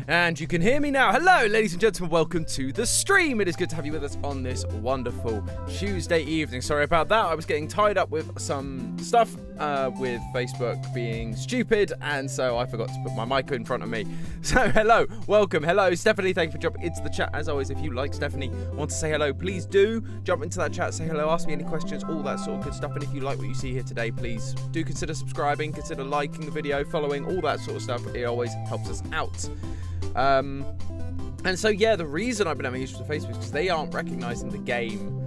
And you can hear me now. Hello, ladies and gentlemen. Welcome to the stream. It is good to have you with us on this wonderful Tuesday evening. Sorry about that. I was getting tied up with some stuff with Facebook being stupid, and so I forgot to put my mic in front of me. So, hello. Welcome. Hello, Stephanie. Thank you for jumping into the chat. As always, if you like Stephanie, want to say hello, please do jump into that chat, say hello, ask me any questions, all that sort of good stuff. And if you like what you see here today, please do consider subscribing, consider liking the video, following, all that sort of stuff. It always helps us out. And so, yeah, the reason I've been having issues with Facebook is because they aren't recognizing the game.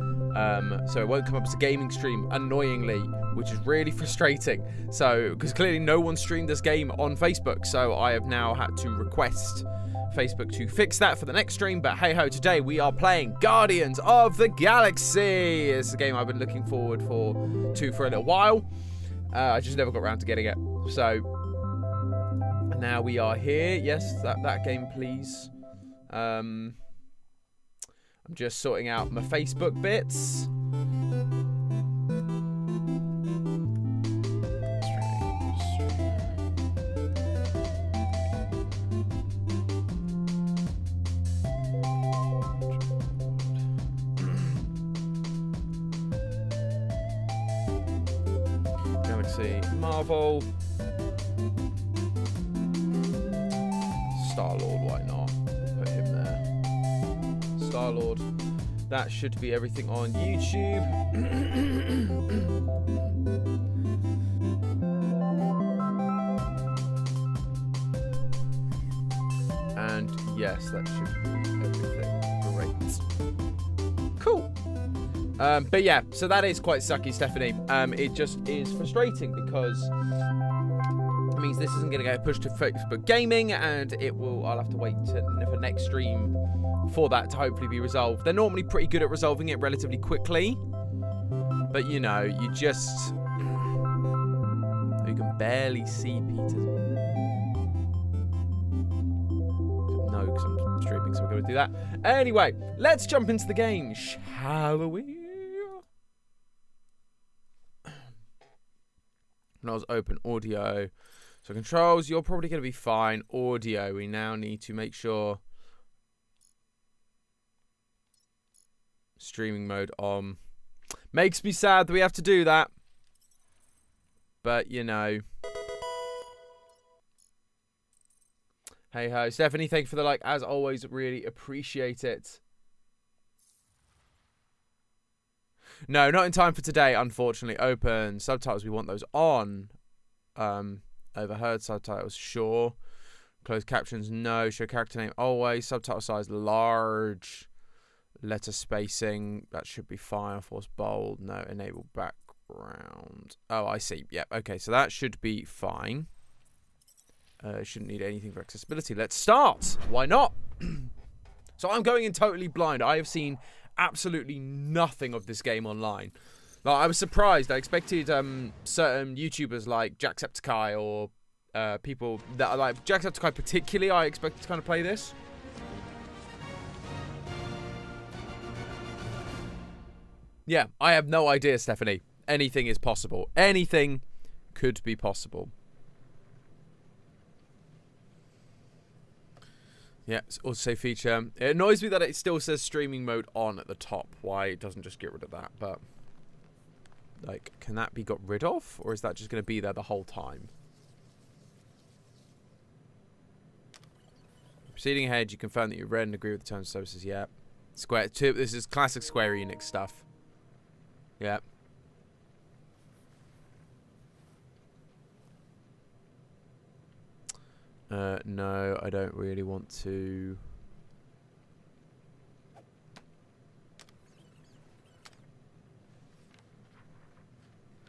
So it won't come up as a gaming stream, annoyingly, which is really frustrating. So, because clearly no one streamed this game on Facebook. So I have now had to request Facebook to fix that for the next stream. But hey ho, today we are playing Guardians of the Galaxy. It's a game I've been looking forward to for a little while. I just never got around to getting it. So now we are here. Yes, that game, please. I'm just sorting out my Facebook bits. Galaxy, Marvel. Star-Lord, why not? Put him there. Star-Lord. That should be everything on YouTube. And yes, that should be everything. Great. Cool. But yeah, so that is quite sucky, Stephanie. It just is frustrating because it means this isn't going to get pushed to Facebook Gaming, and I'll have to wait for next stream for that to hopefully be resolved. They're normally pretty good at resolving it relatively quickly, but you know, you can barely see Peter's. No, because I'm streaming, so we're going to do that. Anyway, let's jump into the game, shall we? When I was open audio. So controls, you're probably going to be fine. Audio, we now need to make sure streaming mode on. Makes me sad that we have to do that. But, you know. Hey ho. Stephanie, thank you for the like. As always, really appreciate it. No, not in time for today, unfortunately. Open subtitles, we want those on. Overheard subtitles, sure. Closed captions, no. Show character name, always. Subtitle size, large. Letter spacing, that should be fine. Force bold, no. Enable background. Oh, I see. Yep, okay, so that should be fine. Shouldn't need anything for accessibility. Let's start. Why not? So I'm going in totally blind. I have seen absolutely nothing of this game online. Like, I was surprised. I expected certain YouTubers like Jacksepticeye or people that are like Jacksepticeye particularly, I expected to kind of play this. Yeah, I have no idea, Stephanie. Anything is possible. Anything could be possible. Yeah, it's autosave feature. It annoys me that it still says streaming mode on at the top. Why it doesn't just get rid of that, but like, can that be got rid of? Or is that just going to be there the whole time? Proceeding ahead, you confirm that you read and agree with the terms of services. Yeah. Square 2. This is classic Square Enix stuff. Yeah. No, I don't really want to.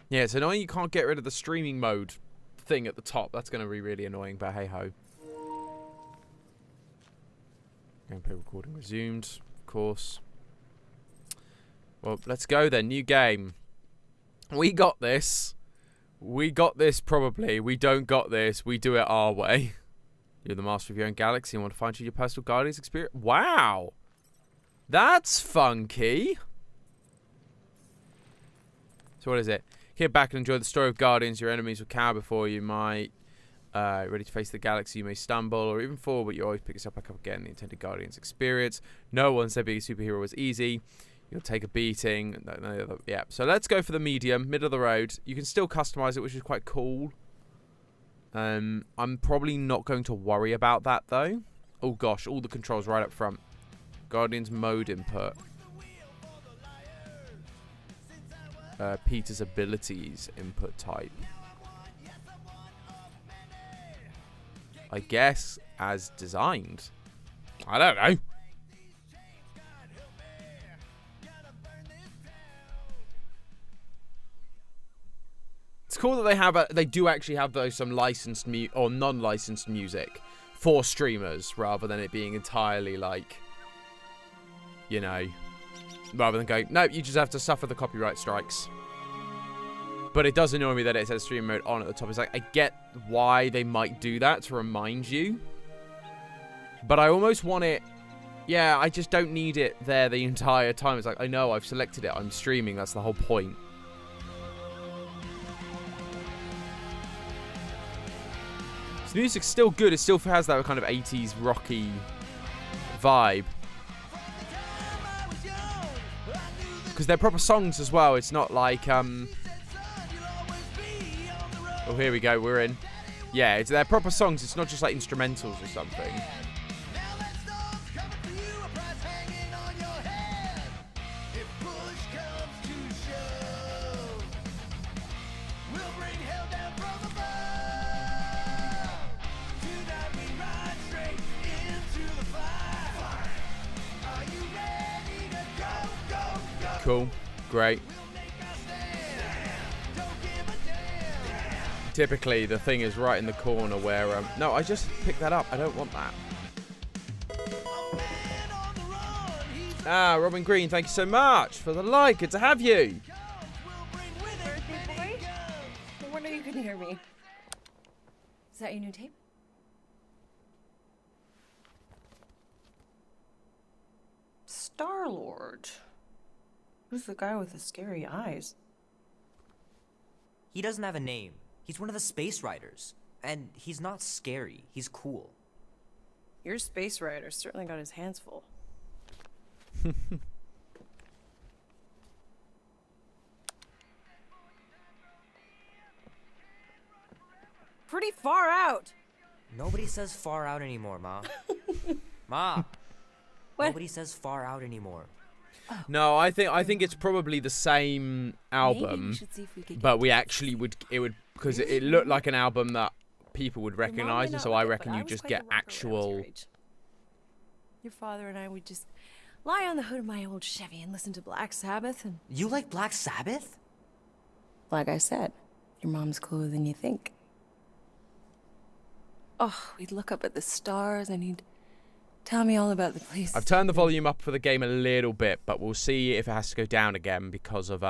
Yeah, it's annoying you can't get rid of the streaming mode thing at the top. That's going to be really annoying, but hey ho. Gameplay recording resumed, of course. Well, let's go then. New game. We got this. We got this probably. We don't got this. We do it our way. You're the master of your own galaxy and want to find your personal Guardians experience. Wow. That's funky. So what is it? Get back and enjoy the story of Guardians. Your enemies will cower before you. Might Ready to face the galaxy, you may stumble or even fall, but you always pick yourself back up again. The intended Guardians experience. No one said being a superhero was easy. You'll take a beating. Yeah. So let's go for the medium, middle of the road. You can still customize it, which is quite cool. I'm probably not going to worry about that, though. Oh, gosh. All the controls right up front. Guardians mode input. Peter's abilities input type. I guess as designed. I don't know. It's cool that they do actually have some licensed or non-licensed music for streamers, rather than it being entirely like, you know, rather than going, nope, you just have to suffer the copyright strikes. But it does annoy me that it says stream mode on at the top. It's like, I get why they might do that to remind you. But I almost want it... Yeah, I just don't need it there the entire time. It's like, I know, I've selected it. I'm streaming. That's the whole point. So the music's still good. It still has that kind of 80s rocky vibe. Because they're proper songs as well. It's not like... Oh, here we go. We're in. Yeah, they're proper songs. It's not just like instrumentals or something. Cool. Great. Typically, the thing is right in the corner where... no, I just picked that up. I don't want that. Ah, Robin Green, thank you so much for the like. Good to have you. Birthday boy? No wonder you couldn't hear me. Is that your new tape? Star-Lord. Who's the guy with the scary eyes? He doesn't have a name. He's one of the Space Riders. And he's not scary. He's cool. Your Space Rider certainly got his hands full. Pretty far out. Nobody says far out anymore, Ma. Ma. What? Nobody says far out anymore. No, I think it's probably the same album, but we actually would because it looked like an album that people would recognize, and so I reckon you just get actual. Your father and I would just lie on the hood of my old Chevy and listen to Black Sabbath and... You like Black Sabbath? Like I said, your mom's cooler than you think. Oh, we'd look up at the stars and he'd tell me all about the place. I've turned the volume up for the game a little bit, but we'll see if it has to go down again because of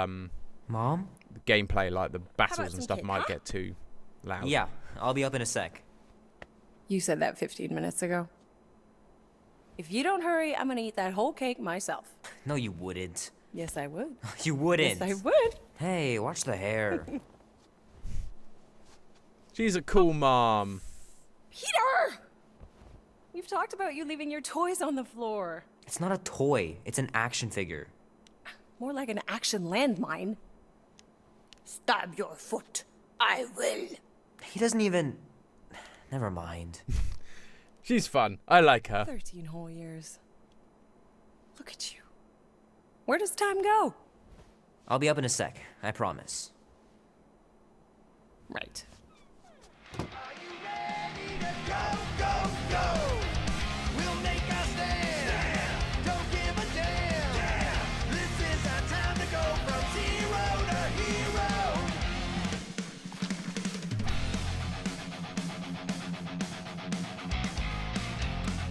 Mom? the gameplay, like the battles and stuff kid, might huh? get too loud. Yeah, I'll be up in a sec. You said that 15 minutes ago. If you don't hurry, I'm gonna eat that whole cake myself. No, you wouldn't. Yes, I would. You wouldn't. Yes, I would. Hey, watch the hair. She's a cool mom. Peter! We've talked about you leaving your toys on the floor. It's not a toy. It's an action figure. More like an action landmine. Stab your foot. I will. He doesn't even... Never mind. She's fun. I like her. 13 whole years. Look at you. Where does time go? I'll be up in a sec. I promise. Right.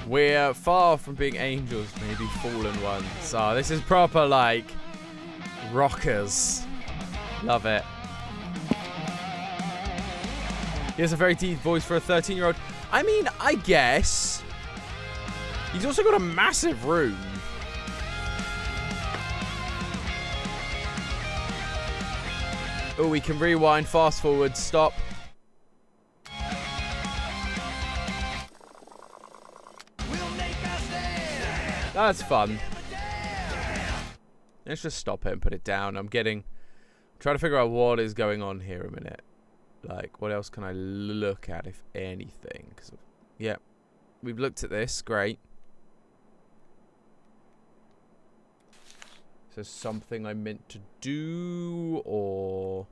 We're far from being angels, maybe fallen ones. So this is proper, like, rockers. Love it. He has a very deep voice for a 13-year-old. I mean, I guess. He's also got a massive room. Oh, we can rewind, fast forward, stop. That's fun. Let's just stop it and put it down. I'm trying to figure out what is going on here a minute. Like, what else can I look at, if anything? Yeah, we've looked at this. Great. Is there something I meant to do, or...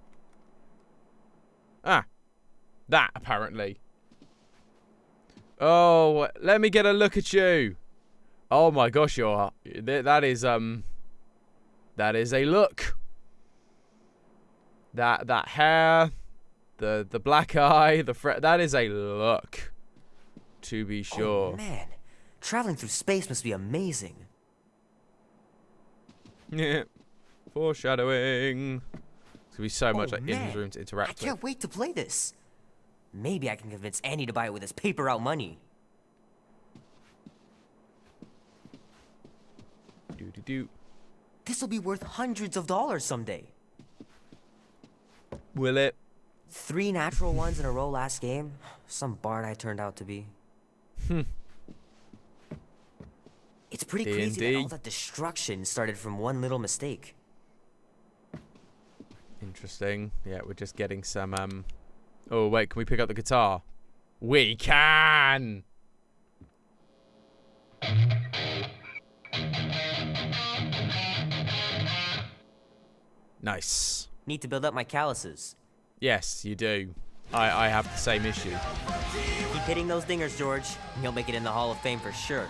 Ah, that, apparently. Oh, let me get a look at you. Oh my gosh, that is a look. That hair, the black eye, that is a look, to be sure. Oh man, traveling through space must be amazing. Yeah, foreshadowing. There's gonna be so much in man, his room to interact I with. can't wait to play this. Maybe I can convince Annie to buy it with his paper out money. Do. This will be worth hundreds of dollars someday. Will it? 3 natural ones in a row last game. Some bard I turned out to be. It's pretty crazy that all that destruction started from one little mistake. Interesting. Yeah, we're just getting some Oh wait, can we pick up the guitar? We can. Nice. Need to build up my calluses. Yes, you do. I have the same issue. Keep hitting those dingers, George. You'll make it in the Hall of Fame for sure.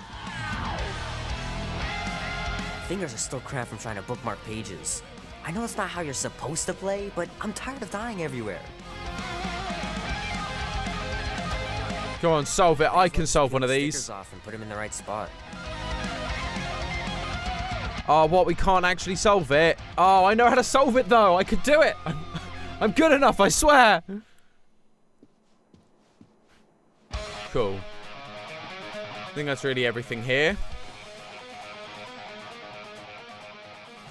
Fingers are still cramped from trying to bookmark pages. I know it's not how you're supposed to play, but I'm tired of dying everywhere. Come on, solve it. I can solve one of these. Stickers off and put them in the right spot. Oh, what? We can't actually solve it. Oh, I know how to solve it, though. I could do it. I'm good enough, I swear. Cool. I think that's really everything here.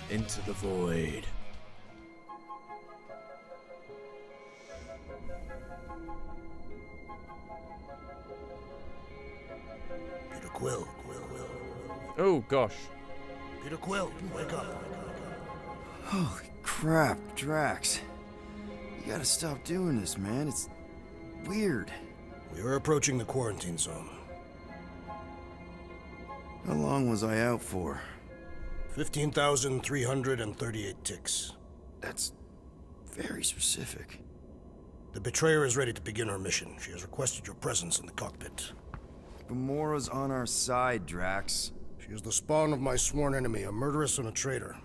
Into the void. Peter Quill. Oh, gosh. Peter Quill, wake up. Holy crap, Drax. You gotta stop doing this, man. It's weird. We are approaching the quarantine zone. How long was I out for? 15,338 ticks. That's very specific. The betrayer is ready to begin her mission. She has requested your presence in the cockpit. Gamora's on our side, Drax. She is the spawn of my sworn enemy, a murderess and a traitor.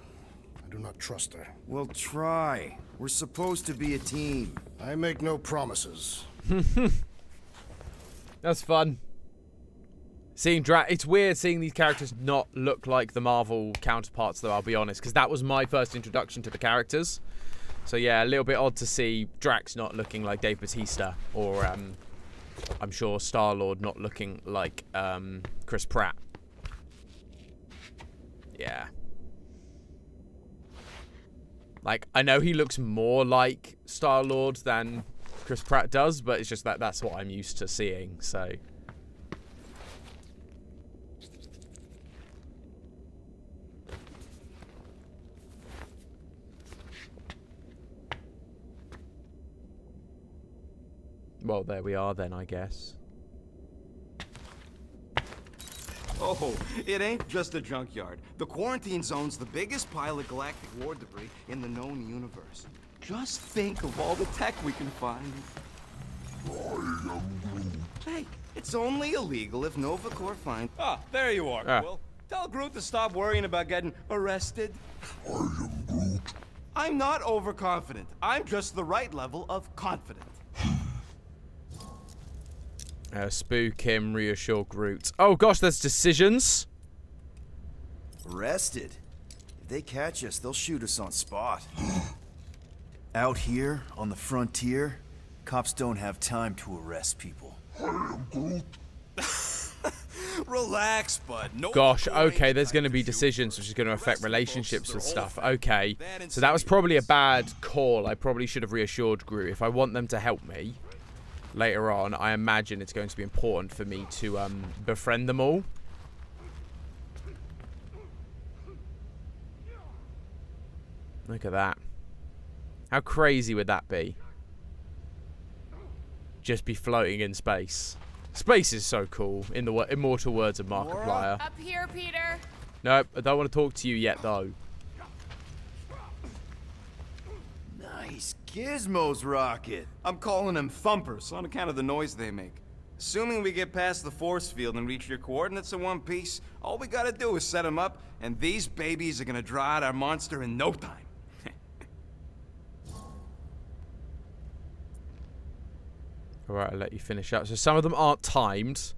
I do not trust her. Well, try. We're supposed to be a team. I make no promises. That's fun. Seeing it's weird seeing these characters not look like the Marvel counterparts, though, I'll be honest, because that was my first introduction to the characters. So yeah, a little bit odd to see Drax not looking like Dave Bautista, or I'm sure Star-Lord not looking like Chris Pratt. Yeah. Like, I know he looks more like Star-Lord than Chris Pratt does, but it's just that that's what I'm used to seeing, so... Well, there we are then, I guess. Oh, it ain't just a junkyard. The quarantine zone's the biggest pile of galactic war debris in the known universe. Just think of all the tech we can find. Hey, it's only illegal if Nova Corps finds... Ah, there you are, Quill. Tell Groot to stop worrying about getting arrested. I am Groot. I'm not overconfident. I'm just the right level of confident. Spook him, reassure Groot. Oh gosh, there's decisions. Arrested? If they catch us, they'll shoot us on spot. Out here, on the frontier, cops don't have time to arrest people. I am Groot. Relax, bud. No Gosh, okay, there's going to be decisions which is going to affect relationships with stuff. Okay, so that was probably a bad call. I probably should have reassured Groot. If I want them to help me later on, I imagine it's going to be important for me to befriend them all. Look at that. How crazy would that be? Just be floating in space. Space is so cool, in the immortal words of Markiplier. Up here, Peter. Nope, I don't want to talk to you yet, though. Nice gizmos, Rocket. I'm calling them thumpers on account of the noise they make. Assuming we get past the force field and reach your coordinates in one piece, all we gotta do is set them up, and these babies are gonna draw out our monster in no time. Alright, I'll let you finish up. So some of them aren't timed.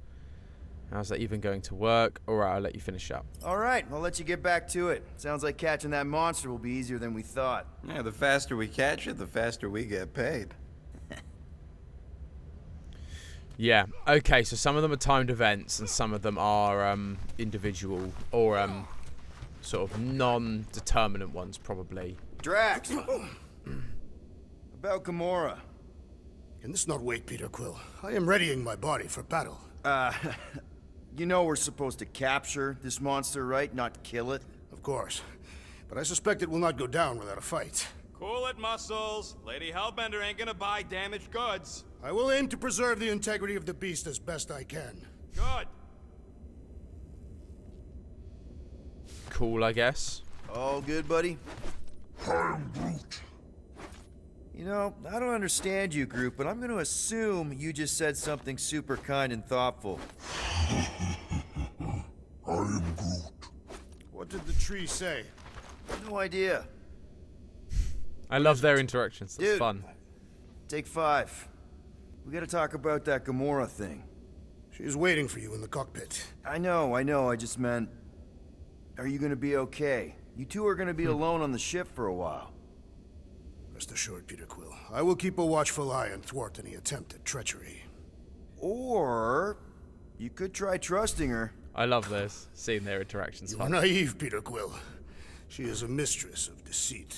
How's that even going to work? Alright, I'll let you finish up. All right, I'll let you get back to it. Sounds like catching that monster will be easier than we thought. Yeah, the faster we catch it, the faster we get paid. Yeah, okay, so some of them are timed events and some of them are individual or sort of non-determinant ones, probably. Drax! About Gamora. Can this not wait, Peter Quill? I am readying my body for battle. You know we're supposed to capture this monster, right? Not kill it? Of course. But I suspect it will not go down without a fight. Cool it, Muscles. Lady Hellbender ain't gonna buy damaged goods. I will aim to preserve the integrity of the beast as best I can. Good. Cool, I guess. All good, buddy? I'm Groot. You know, I don't understand you, Groot, but I'm gonna assume you just said something super kind and thoughtful. I am Groot. What did the tree say? No idea. I love their interactions. It's Dude, fun. Take 5. We gotta talk about that Gamora thing. She is waiting for you in the cockpit. I know, I just meant... Are you gonna be okay? You two are gonna be alone on the ship for a while. Rest assured, Peter Quill. I will keep a watchful eye and thwart any attempt at treachery. Or... you could try trusting her. I love this. Seeing their interactions. You are Fun. naive, Peter Quill. She is a mistress of deceit.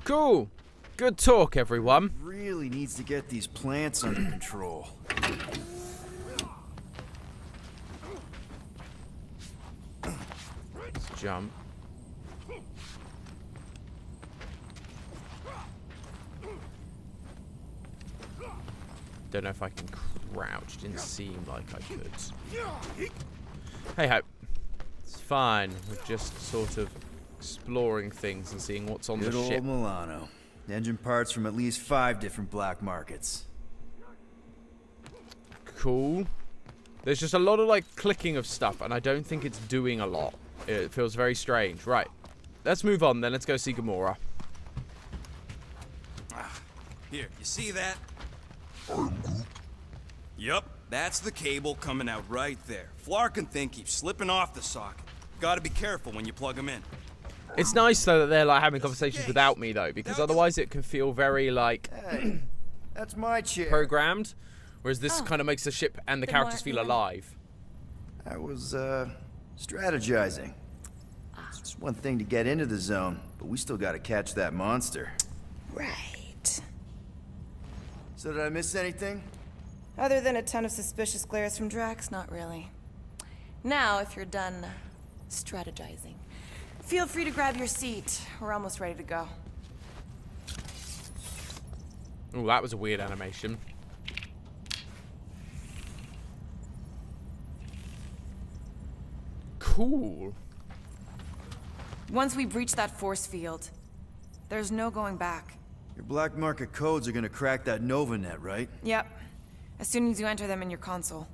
Cool. Good talk, everyone. Really needs to get these plants under control. Let's jump. Don't know if I can crouch. Didn't seem like I could. Hey ho. It's fine. We're just sort of exploring things and seeing what's on Good the old ship. Milano. Engine parts from at least 5 different black markets. Cool. There's just a lot of like clicking of stuff and I don't think it's doing a lot. It feels very strange. Right. Let's move on then. Let's go see Gamora. Here, you see that? Yup, that's the cable coming out right there. Flarkin thing keeps slipping off the socket. Gotta be careful when you plug them in. It's nice though that they're like having conversations without me though, because otherwise it can feel very like Hey, that's my chair. programmed. Whereas this kind of makes the ship and the Good characters feel morning. alive. I was, strategizing. It's one thing to get into the zone, but we still gotta catch that monster. Right. So did I miss anything? Other than a ton of suspicious glares from Drax, not really. Now, if you're done strategizing, feel free to grab your seat. We're almost ready to go. Oh, that was a weird animation. Cool. Once we breach that force field, there's no going back. Your black market codes are gonna crack that Nova net, right? Yep. As soon as you enter them in your console.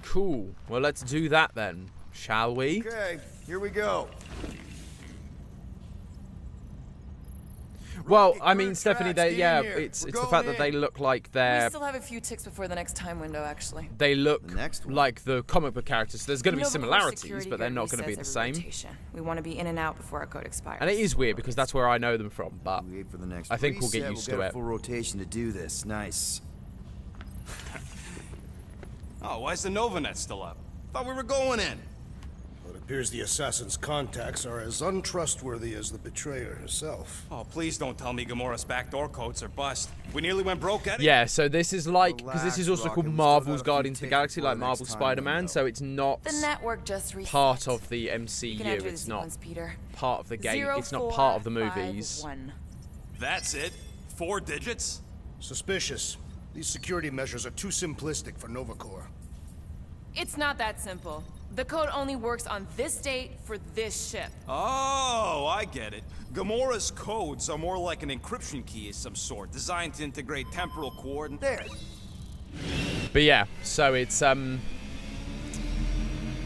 Cool. Well, let's do that then, shall we? Okay, here we go. Well, Rocket I mean, Crew Stephanie, tracks, they get in yeah, here. it's We're the going fact that they in. look like We they're still have a few ticks before the next time window, actually. they look The next one. like the comic book characters. So there's going to be Nova Corps similarities, security but they're guard not going to be the resets every same. rotation. We want to be in and out before our code expires. And it is weird because that's where I know them from. But We wait for the next I think we'll get reset, used we'll to get it. a full rotation to do this. Nice. Oh, why's the Nova net still up? Thought we were going in. Let a Appears the assassin's contacts are as untrustworthy as the betrayer herself. Oh, please don't tell me Gamora's backdoor codes are bust. We nearly went broke at it. Yeah, so this is like, because this is also Relax, called Rocket, we still Marvel's got a few Guardians of the tickets Galaxy, for like the Marvel's next time Spider-Man, window. so it's not The network just reset. part of the You can MCU. enter the It's not sequence, Peter. part of the game. It's not part of the movies. 0451. That's it? 4 digits? Suspicious. These security measures are too simplistic for Novacore. It's not that simple. The code only works on this date for this ship. Oh, I get it. Gamora's codes are more like an encryption key of some sort, designed to integrate temporal coordinates. There. But yeah, so it's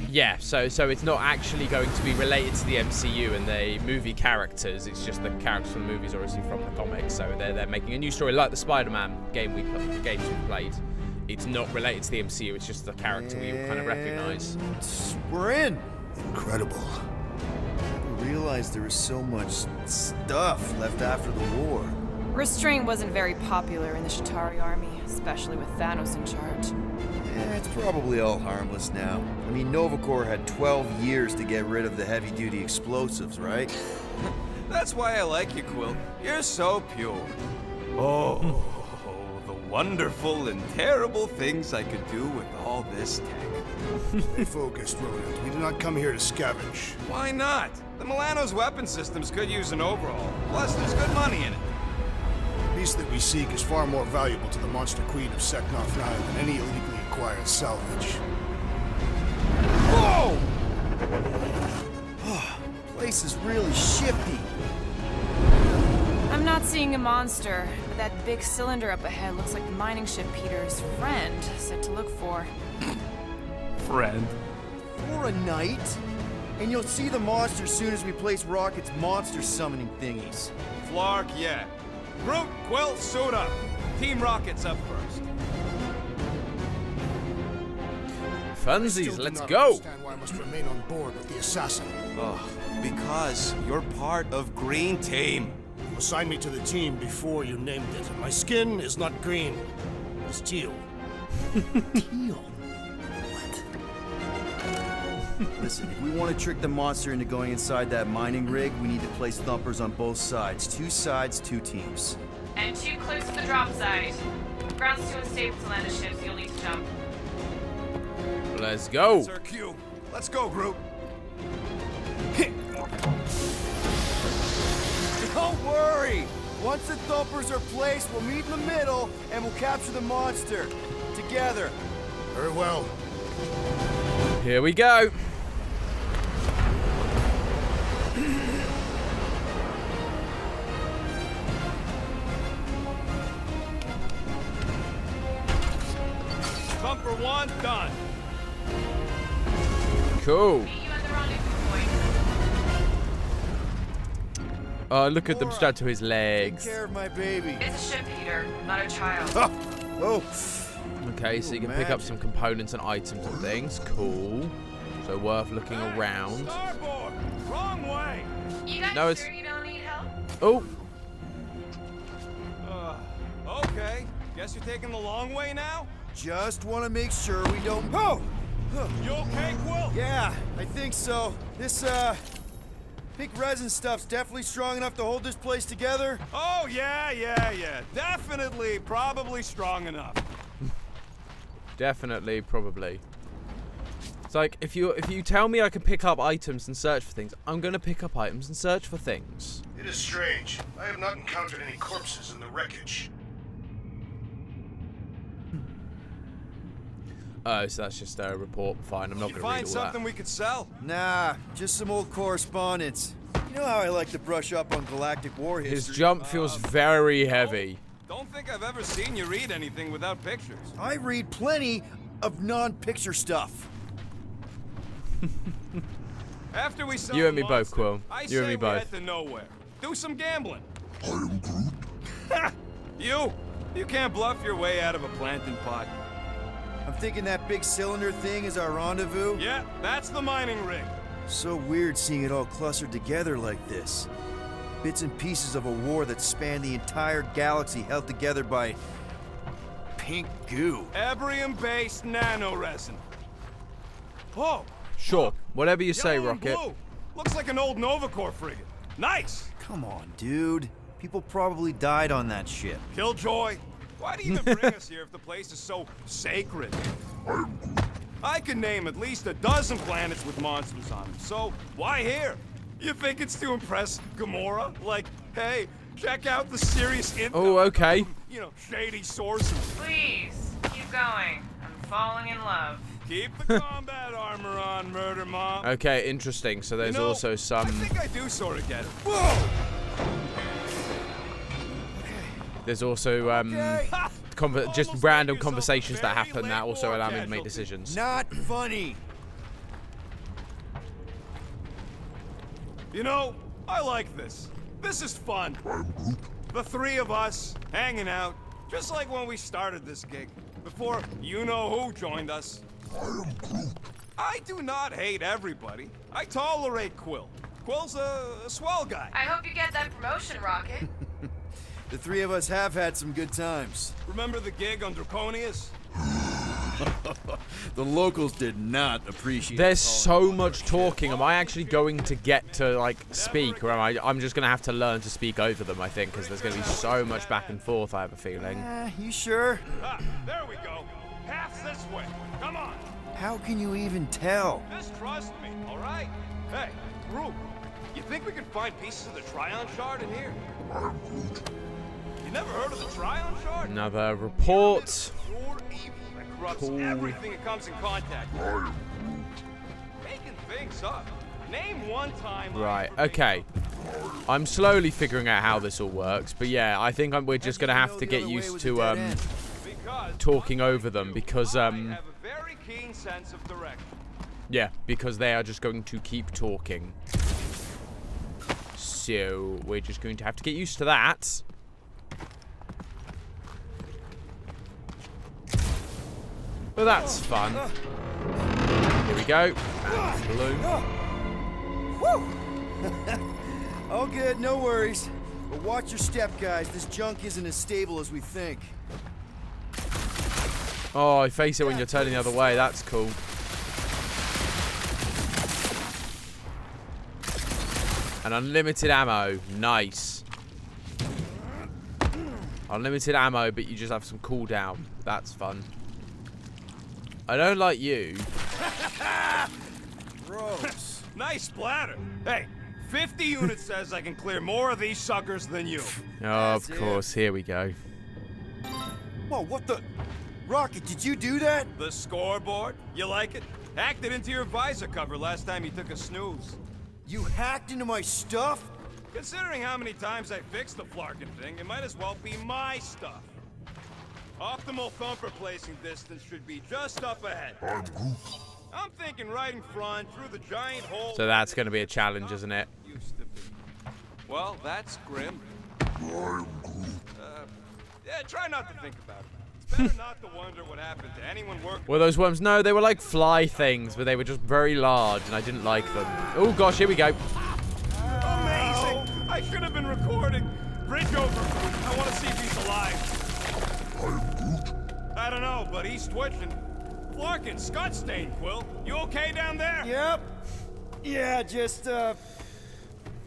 yeah, so it's not actually going to be related to the MCU and the movie characters. It's just the characters from the movies, obviously from the comics. So they're making a new story, like the Spider-Man games we played. It's not related to the MCU. It's just the character we all kind of recognise. We're in. Incredible. I didn't realize there was so much stuff left after the war. Restraint wasn't very popular in the Shatari army, especially with Thanos in charge. It's probably all harmless now. I mean, Novacore had 12 years to get rid of the heavy-duty explosives, right? That's why I like you, Quill. You're so pure. Oh, the wonderful and terrible things I could do with all this tech. Stay focused, Rodent. We did not come here to scavenge. Why not? The Milano's weapon systems could use an overhaul. Plus, there's good money in it. The piece that we seek is far more valuable to the Monster Queen of Seknov 9 than any illegally acquired salvage. Whoa! Place is really shifty. I'm not seeing a monster, but that big cylinder up ahead looks like the mining ship Peter's friend said to look for. Friend. For a night? And you'll see the monster soon as we place Rocket's monster summoning thingies. Flark, yeah. Groot, Quill, suit up. Team Rocket's up first. Funsies, Still do let's not go. understand why I must remain on board with the assassin. Oh, because you're part of Green Team. You assigned me to the team before you named it. My skin is not green. It's teal. Teal? Listen, if we want to trick the monster into going inside that mining rig, we need to place thumpers on both sides. 2 sides, 2 teams. And 2 clips to the drop side. Ground's too unstable to land a ship, so you'll need to jump. Let's go. Sir Q. Let's go, Groot. Don't worry! Once the thumpers are placed, we'll meet in the middle and we'll capture the monster. Together. Very well. Here we go. Thumper 1, done. Cool. Meet you at the rendezvous point. Oh, look at them strapped to his Take legs. care of my baby. It's a ship, Peter, not a child. Oh! Okay, so you can pick up some components and items and things. Cool. So worth looking around. Starboard! Wrong way! You guys No, it's- sure you don't need help? Oh, Okay. Guess you're taking the long way now? Just want to make sure we don't. Oh! You okay, Quill? Yeah, I think so. This, pink resin stuff's definitely strong enough to hold this place together. Oh, yeah. Definitely, probably strong enough. definitely, probably. It's like if you tell me I can pick up items and search for things, I'm gonna pick up items and search for things. It is strange. I have not encountered any corpses in the wreckage. Oh, so that's just a report. Fine, I'm not You gonna read find all something that. we could sell? Nah, just some old correspondence. You know how I like to brush up on galactic war history. His jump feels very heavy. Don't think I've ever seen you read anything without pictures. I read plenty of non-picture stuff. After we sell You and the me both, monster, Quill. I You say and me we both. head to nowhere. Do some gambling. I am Groot. You can't bluff your way out of a planting pot. I'm thinking that big cylinder thing is our rendezvous. Yeah, that's the mining rig. So weird seeing it all clustered together like this. Bits and pieces of a war that spanned the entire galaxy held together by pink goo. Ebrium-based nanoresin. Oh, Sure. Whatever you say, Yellow and Rocket. blue. Looks like an old Nova Corps frigate. Nice. Come on, dude. People probably died on that ship. Killjoy. Why do you even bring us here if the place is so sacred? I can name at least a dozen planets with monsters on them, so why here? You think it's to impress Gamora? Like, hey, check out the serious intel. Oh, okay. You know, shady sources. Please, keep going. I'm falling in love. Keep the combat armor on, Murder Mom. Okay, interesting. So there's You know, also some. I think I do sort of get it. Whoa! There's also just Almost random made yourself conversations that very happen that late also war allow me to make casualty. decisions. Not funny. You know, I like this. This is fun. The three of us, hanging out, just like when we started this gig, before you-know-who joined us. I do not hate everybody. I tolerate Quill. Quill's a swell guy. I hope you get that promotion, Rocket. The three of us have had some good times. Remember the gig on Draconius? The locals did not appreciate. There's so much talking. Am I actually going to get to like speak, or I'm just gonna have to learn to speak over them? I think because there's gonna be so much back and forth. I have a feeling. You sure? Ah, there we go. Path's this way. Come on. How can you even tell? Just trust me, all right? Hey, Groot, you think we can find pieces of the Tryon Shard in here? You never heard of the Tryon Shard? Another report. Pure evil that corrupts Cool. everything it comes in contact with. Making things up. Name one time. Right. Okay. I'm slowly figuring out how this all works, but yeah, I think we're just gonna have to get used to talking over them because I have a very keen sense of direction. yeah, because they are just going to keep talking. So we're just going to have to get used to that. Well, that's fun. Here we go. And balloon. All good, no worries. But watch your step, guys. This junk isn't as stable as we think. Oh, I face it when you're turning the other way. That's cool. And unlimited ammo. Nice. Unlimited ammo, but you just have some cooldown. That's fun. I don't like you. Gross. Nice splatter. Hey, 50 units says I can clear more of these suckers than you. Oh, of course. Here we go. Whoa, what the? Rocket, did you do that? The scoreboard? You like it? Hacked it into your visor cover last time you took a snooze. You hacked into my stuff? Considering how many times I fixed the flarkin' thing, it might as well be my stuff. Optimal thumper placing distance should be just up ahead. I'm thinking right in front, through the giant hole. So that's going to be a challenge, isn't it? Used to be. Well, that's grim. Yeah, try not to think about it. It's better not to wonder what happened to anyone working. Were those worms? No, they were like fly things, but they were just very large, and I didn't like them. Oh gosh, here we go. Amazing! I should have been recording. Bridge over. I want to see if he's alive. I don't know, but he's twitching. Flarkin, Scott stain, Quill. You okay down there? Yep. Yeah, just, thought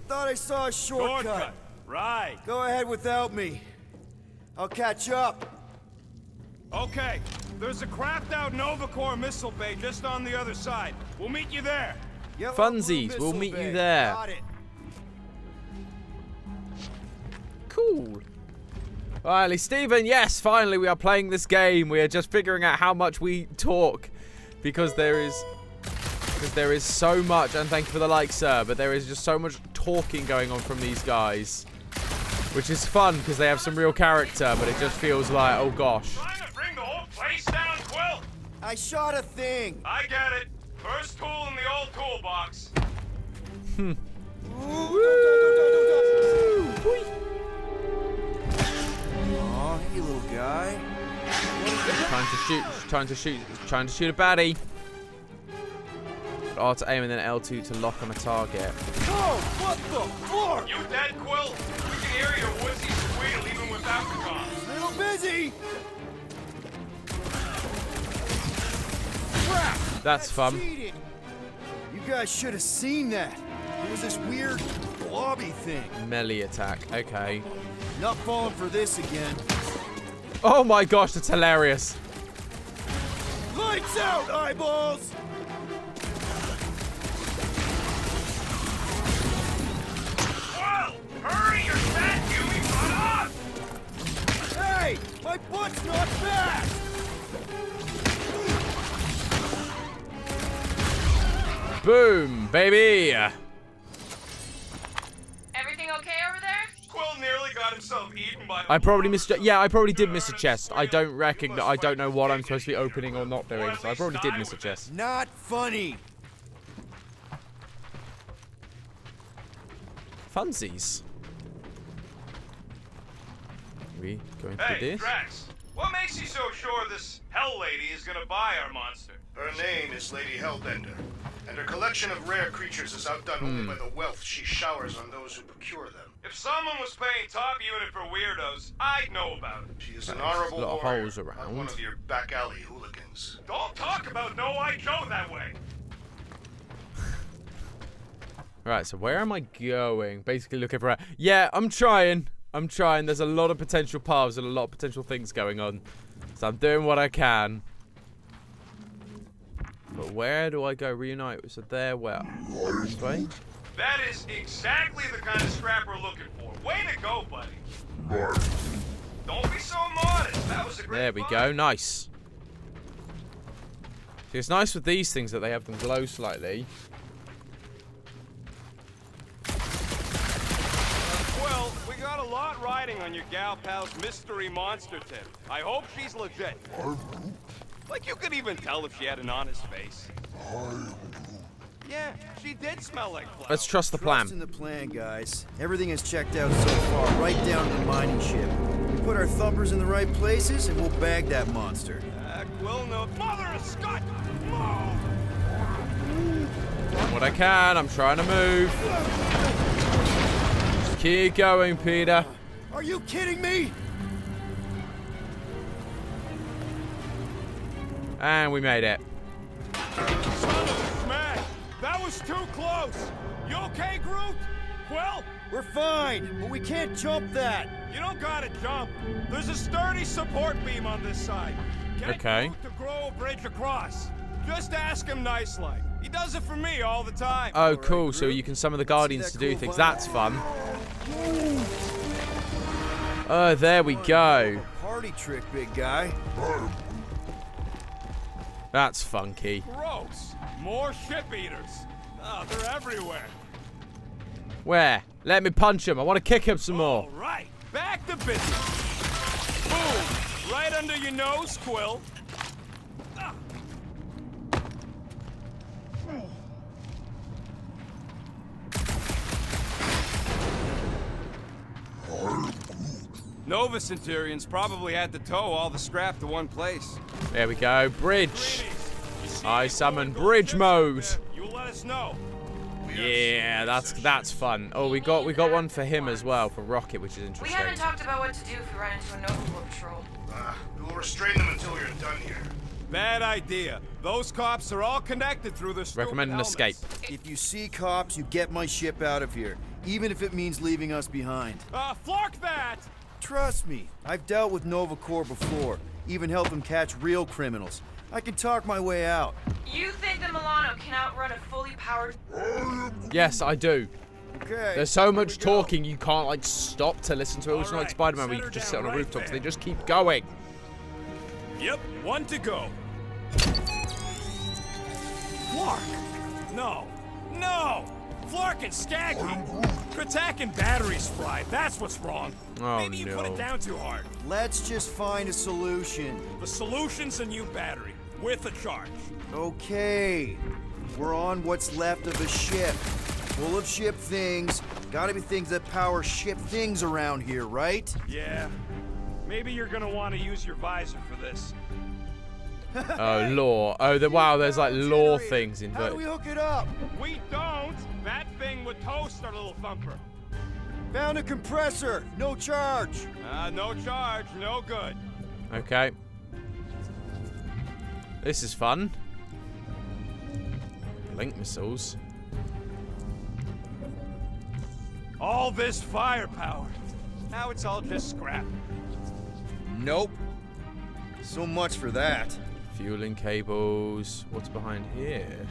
I saw a shortcut. Right. Go ahead without me. I'll catch up. Okay. There's a crapped out Nova Corps missile bay just on the other side. We'll meet you there. Yellow Funsies, blue we'll missile meet you bay. there. Got it. Cool. Finally, Stephen, yes, finally we are playing this game. We are just figuring out how much we talk because there is so much, and thank you for the like, sir, but there is just so much talking going on from these guys, which is fun because they have some real character, but it just feels like, oh gosh. Trying to bring the whole place down, Quill. I shot a thing. I get it. First tool in the old toolbox. Aw, hey, little guy. Trying to shoot a baddie. R to aim and then L2 to lock on a target. Oh, what the fuck? You dead, Quill? We can hear your woodsy squeal even without the comms. Little busy. Crap. That's fun. Cheating. You guys should have seen that. It was this weird blobby thing. Melee attack. Okay. Not falling for this again. Oh my gosh, that's hilarious. Lights out, eyeballs! Whoa! Hurry, you're fat, Huey! Run up! Hey! My butt's not back! Boom, baby. Everything okay over there? Quill nearly got himself eaten by I probably missed. Yeah, I probably did miss a chest. I don't recognize. I don't know what I'm supposed to be opening or not doing. So I probably did miss a chest. Not funny. Funsies. We going through Hey, this? Drax, what makes you so sure this Hell Lady is gonna buy our monster? Her name is Lady Hellbender, and her collection of rare creatures is outdone only by the wealth she showers on those who procure them. If someone was paying top unit for weirdos, I'd know about it. She is an honorable Lot of warrior, holes not around. one of your back alley hooligans. Don't talk about No White Joe that way. Right, so where am I going? Basically looking for. Yeah, I'm trying. I'm trying. There's a lot of potential paths and a lot of potential things going on. So I'm doing what I can. But where do I go? Reunite. So there, where? This way? That is exactly the kind of scrap we're looking for. Way to go, buddy. Don't be so modest. That was a great There we find. go. Nice. See, it's nice with these things that they have them glow slightly. Well, we got a lot riding on your gal pal's mystery monster tip. I hope she's legit. Like you could even tell if she had an honest face. Yeah, she did smell like flowers. Let's trust the plan. Trust in the plan, guys. Everything is checked out so far, right down to the mining ship. We put our thumpers in the right places, and we'll bag that monster. Quill no. Mother of Scott! Move! What I can. I'm trying to move. Just keep going, Peter. Are you kidding me? And we made it. Son of a smash! That was too close! You okay, Groot? Quill? We're fine, but we can't jump that. You don't gotta jump. There's a sturdy support beam on this side. Get Okay. Groot to grow a bridge across. Just ask him nice-like. He does it for me all the time. Oh, cool. So you can summon the Guardians to do things. That's fun. Oh, there we go. Party trick, big guy. That's funky. Gross. More ship eaters. Oh, they're everywhere. Where? Let me punch him. I want to kick him some more. All right. Back to business. Boom. Right under your nose, Quill. Ah. Nova Centurions probably had to tow all the scrap to one place. There we go. Bridge. Ladies, you see I anyone summon going bridge fishing mode. there, you let us know. Yeah, that's fun. Oh, we got one for him as well, for Rocket, which is We interesting. haven't talked about what to do if we run into a Nova Corps patrol. We will restrain them until we are done here. Bad idea. Those cops are all connected through this. Recommend an escape. If you see cops, you get my ship out of here, even if it means leaving us behind. Flark that! Trust me, I've dealt with Nova Corps before, even helped them catch real criminals. I can talk my way out. You think the Milano can outrun a fully powered... Yes, I do. Okay. There's so much here we go. talking, you can't, like, stop to listen to it. It's not like Alright, Spider-Man where you set can her just sit on a down right rooftop, so there. they just keep going. Yep, one to go. Flark! No. No! Flark and Skaggy! Attack and batteries fried, that's what's wrong. Oh, Maybe you put no. it down too hard. Let's just find a solution. The solution's a new battery, with a charge. Okay. We're on what's left of a ship. Full of ship things. Gotta be things that power ship things around here, right? Yeah. Maybe you're gonna want to use your visor for this. Oh, lore. Oh, wow, there's, like, lore things How do we inverted. hook it up? We don't! That thing would toast our little thumper. Found a compressor. No charge. No charge, no good. Okay. This is fun. Blink missiles. All this firepower. Now it's all just scrap. Nope. So much for that. Fueling cables. What's behind here?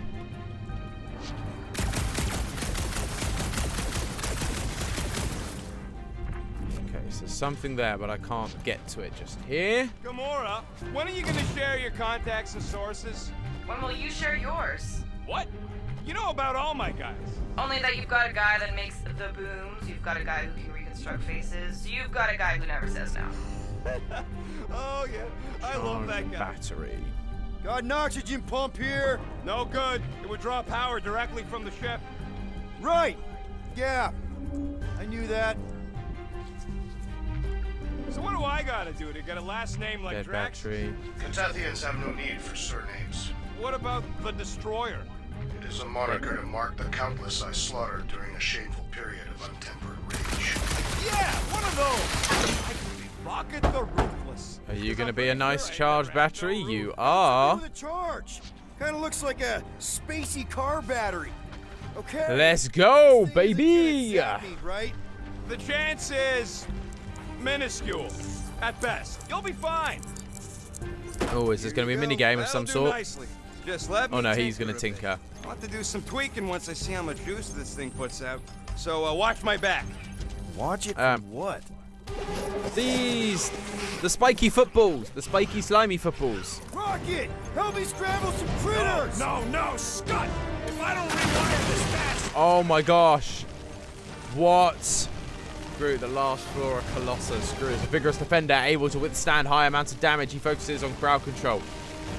Okay, so there's something there, but I can't get to it just here. Gamora, when are you gonna share your contacts and sources? When will you share yours? What? You know about all my guys. Only that you've got a guy that makes the booms, you've got a guy who can reconstruct faces, you've got a guy who never says no. Oh yeah, I love that guy. Battery. Got an oxygen pump here. No good. It would draw power directly from the ship. Right. Yeah. I knew that. So what do I gotta do to get a last name like Dead Drax? battery. Catathians have no need for surnames. What about the Destroyer? It is a moniker to mark the countless I slaughtered during a shameful period of untempered rage. Yeah, one of those! I could be Rocket the Ruthless. Are you 'Cause gonna I'm be a pretty nice sure I charged never had battery? no You root. are. With a charge. Kind of looks like a spacey car battery. Okay. Let's go, This thing isn't baby! gonna save me, right? The chance is minuscule, at best. You'll be fine. Oh, is this gonna be a mini game of That'll some do sort? Nicely. Just let me Oh no, he's tinker gonna a bit. tinker. I'll have to do some tweaking once I see how much juice this thing puts out. So watch my back. Watch it for what? The spiky footballs, the spiky slimy footballs. Rocket! Help me scramble some critters! No, Scott! If I don't rewire this fast... Oh my gosh. What? Groot, the last floor of Colossus. Groot is a vigorous defender, able to withstand high amounts of damage. He focuses on crowd control.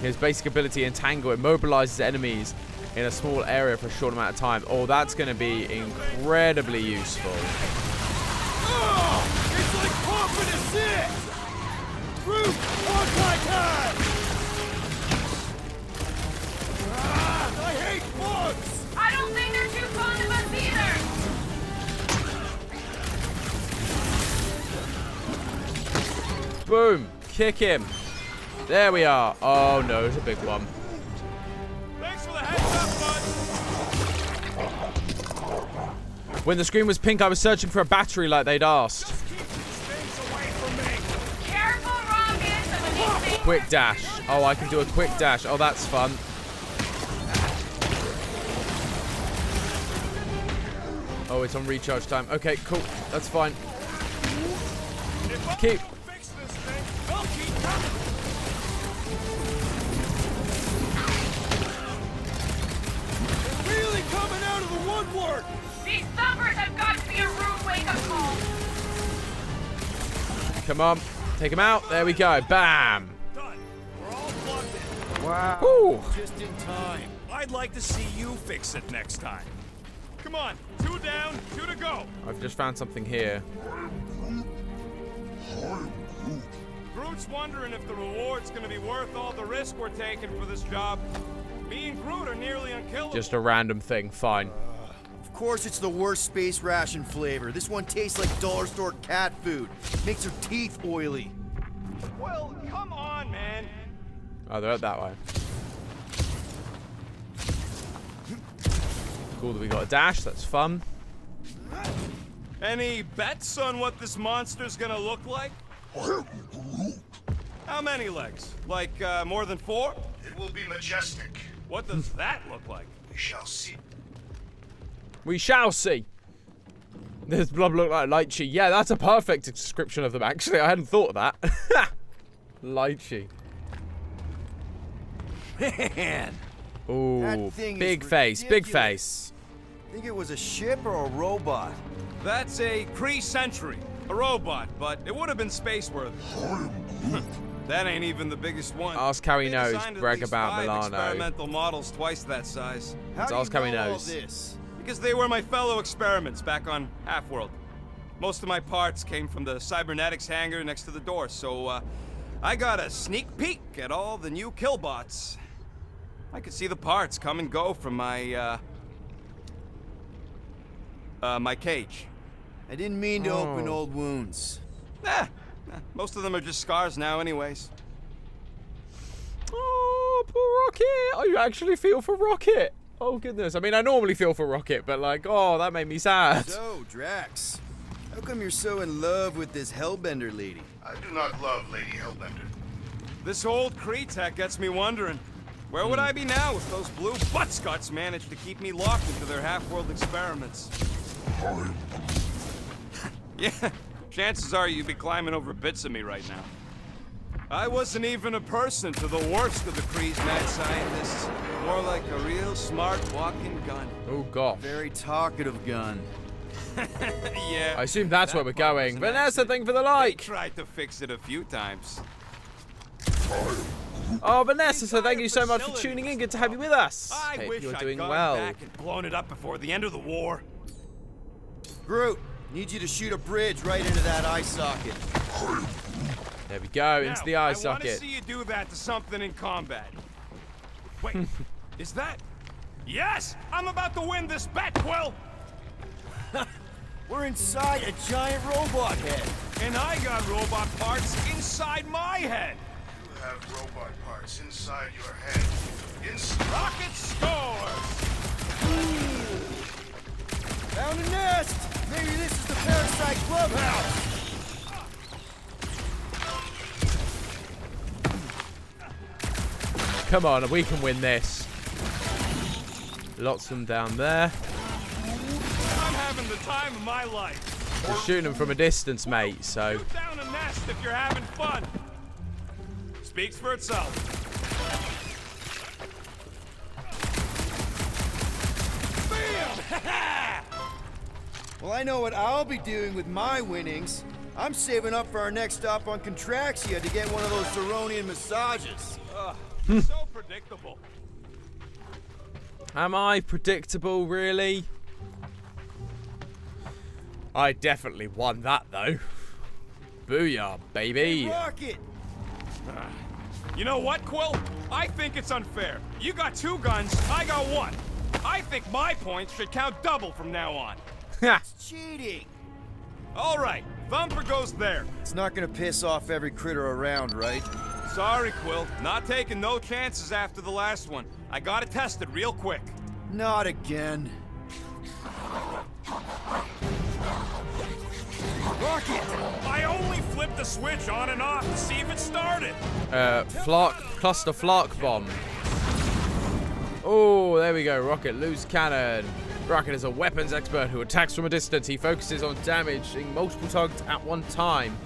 His basic ability, Entangle, immobilizes enemies in a small area for a short amount of time. Oh, that's going to be incredibly useful. Oh, it's like pumping a six! Root, time! Ah, I hate bugs! I don't think they're too fond of us either! Boom. Kick him. There we are. Oh no, it's a big one. Thanks for the heads up, bud. When the screen was pink, I was searching for a battery like they'd asked. Just keep these things away from me. Careful, Rocket! Some of these things Quick dash. Oh, I can do a quick dash. Oh, that's fun. Oh, it's on recharge time. Okay, cool. That's fine. If I Keep. don't fix this thing, they'll keep coming. Really coming out of the woodwork! These thumpers have got to be a rude wake-up call! Come on. Take him out. There we go. Bam. Done. We're all plugged in. Wow. Woo. Just in time. I'd like to see you fix it next time. Come on, 2 down, 2 to go. I've just found something here. Groot's wondering if the reward's gonna be worth all the risk we're taking for this job. Me and Groot are nearly unkillable. Just a random thing. Fine. Of course it's the worst space ration flavor. This one tastes like dollar store cat food. Makes her teeth oily. Well, come on, man. Oh, they're up that way. Cool that we got a dash. That's fun. Any bets on what this monster's gonna look like? How many legs? Like, more than 4? It will be majestic. What does that look like? We shall see. We shall see. This blob look like lychee. Yeah, that's a perfect description of them, actually. I hadn't thought of that. Lychee. Man! Ooh, That thing is big face, big ridiculous. face. Think it was a ship or a robot? That's a Kree-Sentry. A robot, but it would have been space-worthy. That ain't even the biggest one. Ask how he They knows. designed at Brag least about 5 Milano. experimental models twice that size. How do ask you how he know all knows. this? Because they were my fellow experiments back on Half-World. Most of my parts came from the cybernetics hangar next to the door, so I got a sneak peek at all the new killbots. I could see the parts come and go from my my cage. I didn't mean to open old wounds. Most of them are just scars now anyways. Oh, poor Rocket. I actually feel for Rocket. Oh, goodness. I mean, I normally feel for Rocket, but like, oh, that made me sad. So, Drax, how come you're so in love with this Hellbender lady? I do not love Lady Hellbender. This old Kree tech gets me wondering. Where would I be now if those blue buttscots managed to keep me locked into their half-world experiments? Yeah, chances are you'd be climbing over bits of me right now. I wasn't even a person to the worst of the Kree's mad scientists. More like a real smart walking gun. Oh, gosh. Very talkative gun. Yeah. I assume that's where we're part was going. an Vanessa, accident. thank you for the They like. tried to fix it a few times. Oh, Vanessa, so thank Entire you so much for facilities. tuning in. Good to have you with us. I Hope wish you're I'd doing gone well. back and blown it up before the end of the war. Groot, need you to shoot a bridge right into that eye socket. There we go, into Now, the eye I want to socket. see you do that to something in combat. Wait, is that? Yes! I'm about to win this bet, Quill! We're inside a giant robot head. And I got robot parts inside my head. You have robot parts inside your head. Rocket scores! Found a nest. Maybe this is the Parasite Clubhouse. Come on, we can win this. Lots of them down there. I'm having the time of my life. We're shooting them from a distance, mate, so... Shoot down a nest if you're having fun. Speaks for itself. Bam! Well, I know what I'll be doing with my winnings. I'm saving up for our next stop on Contraxia to get one of those Ceronian massages. So predictable. Am I predictable, really? I definitely won that, though. Booyah, baby. Rocket! You know what, Quill? I think it's unfair. You got 2 guns, I got 1. I think my points should count double from now on. It's cheating! All right, Thumper goes there. It's not gonna piss off every critter around, right? Sorry, Quill. Not taking no chances after the last one. I got it tested real quick. Not again. Rocket! I only flipped the switch on and off to see if it started. Cluster Flark Bomb. Oh, there we go. Rocket, loose cannon. Rocket is a weapons expert who attacks from a distance. He focuses on damaging multiple targets at one time.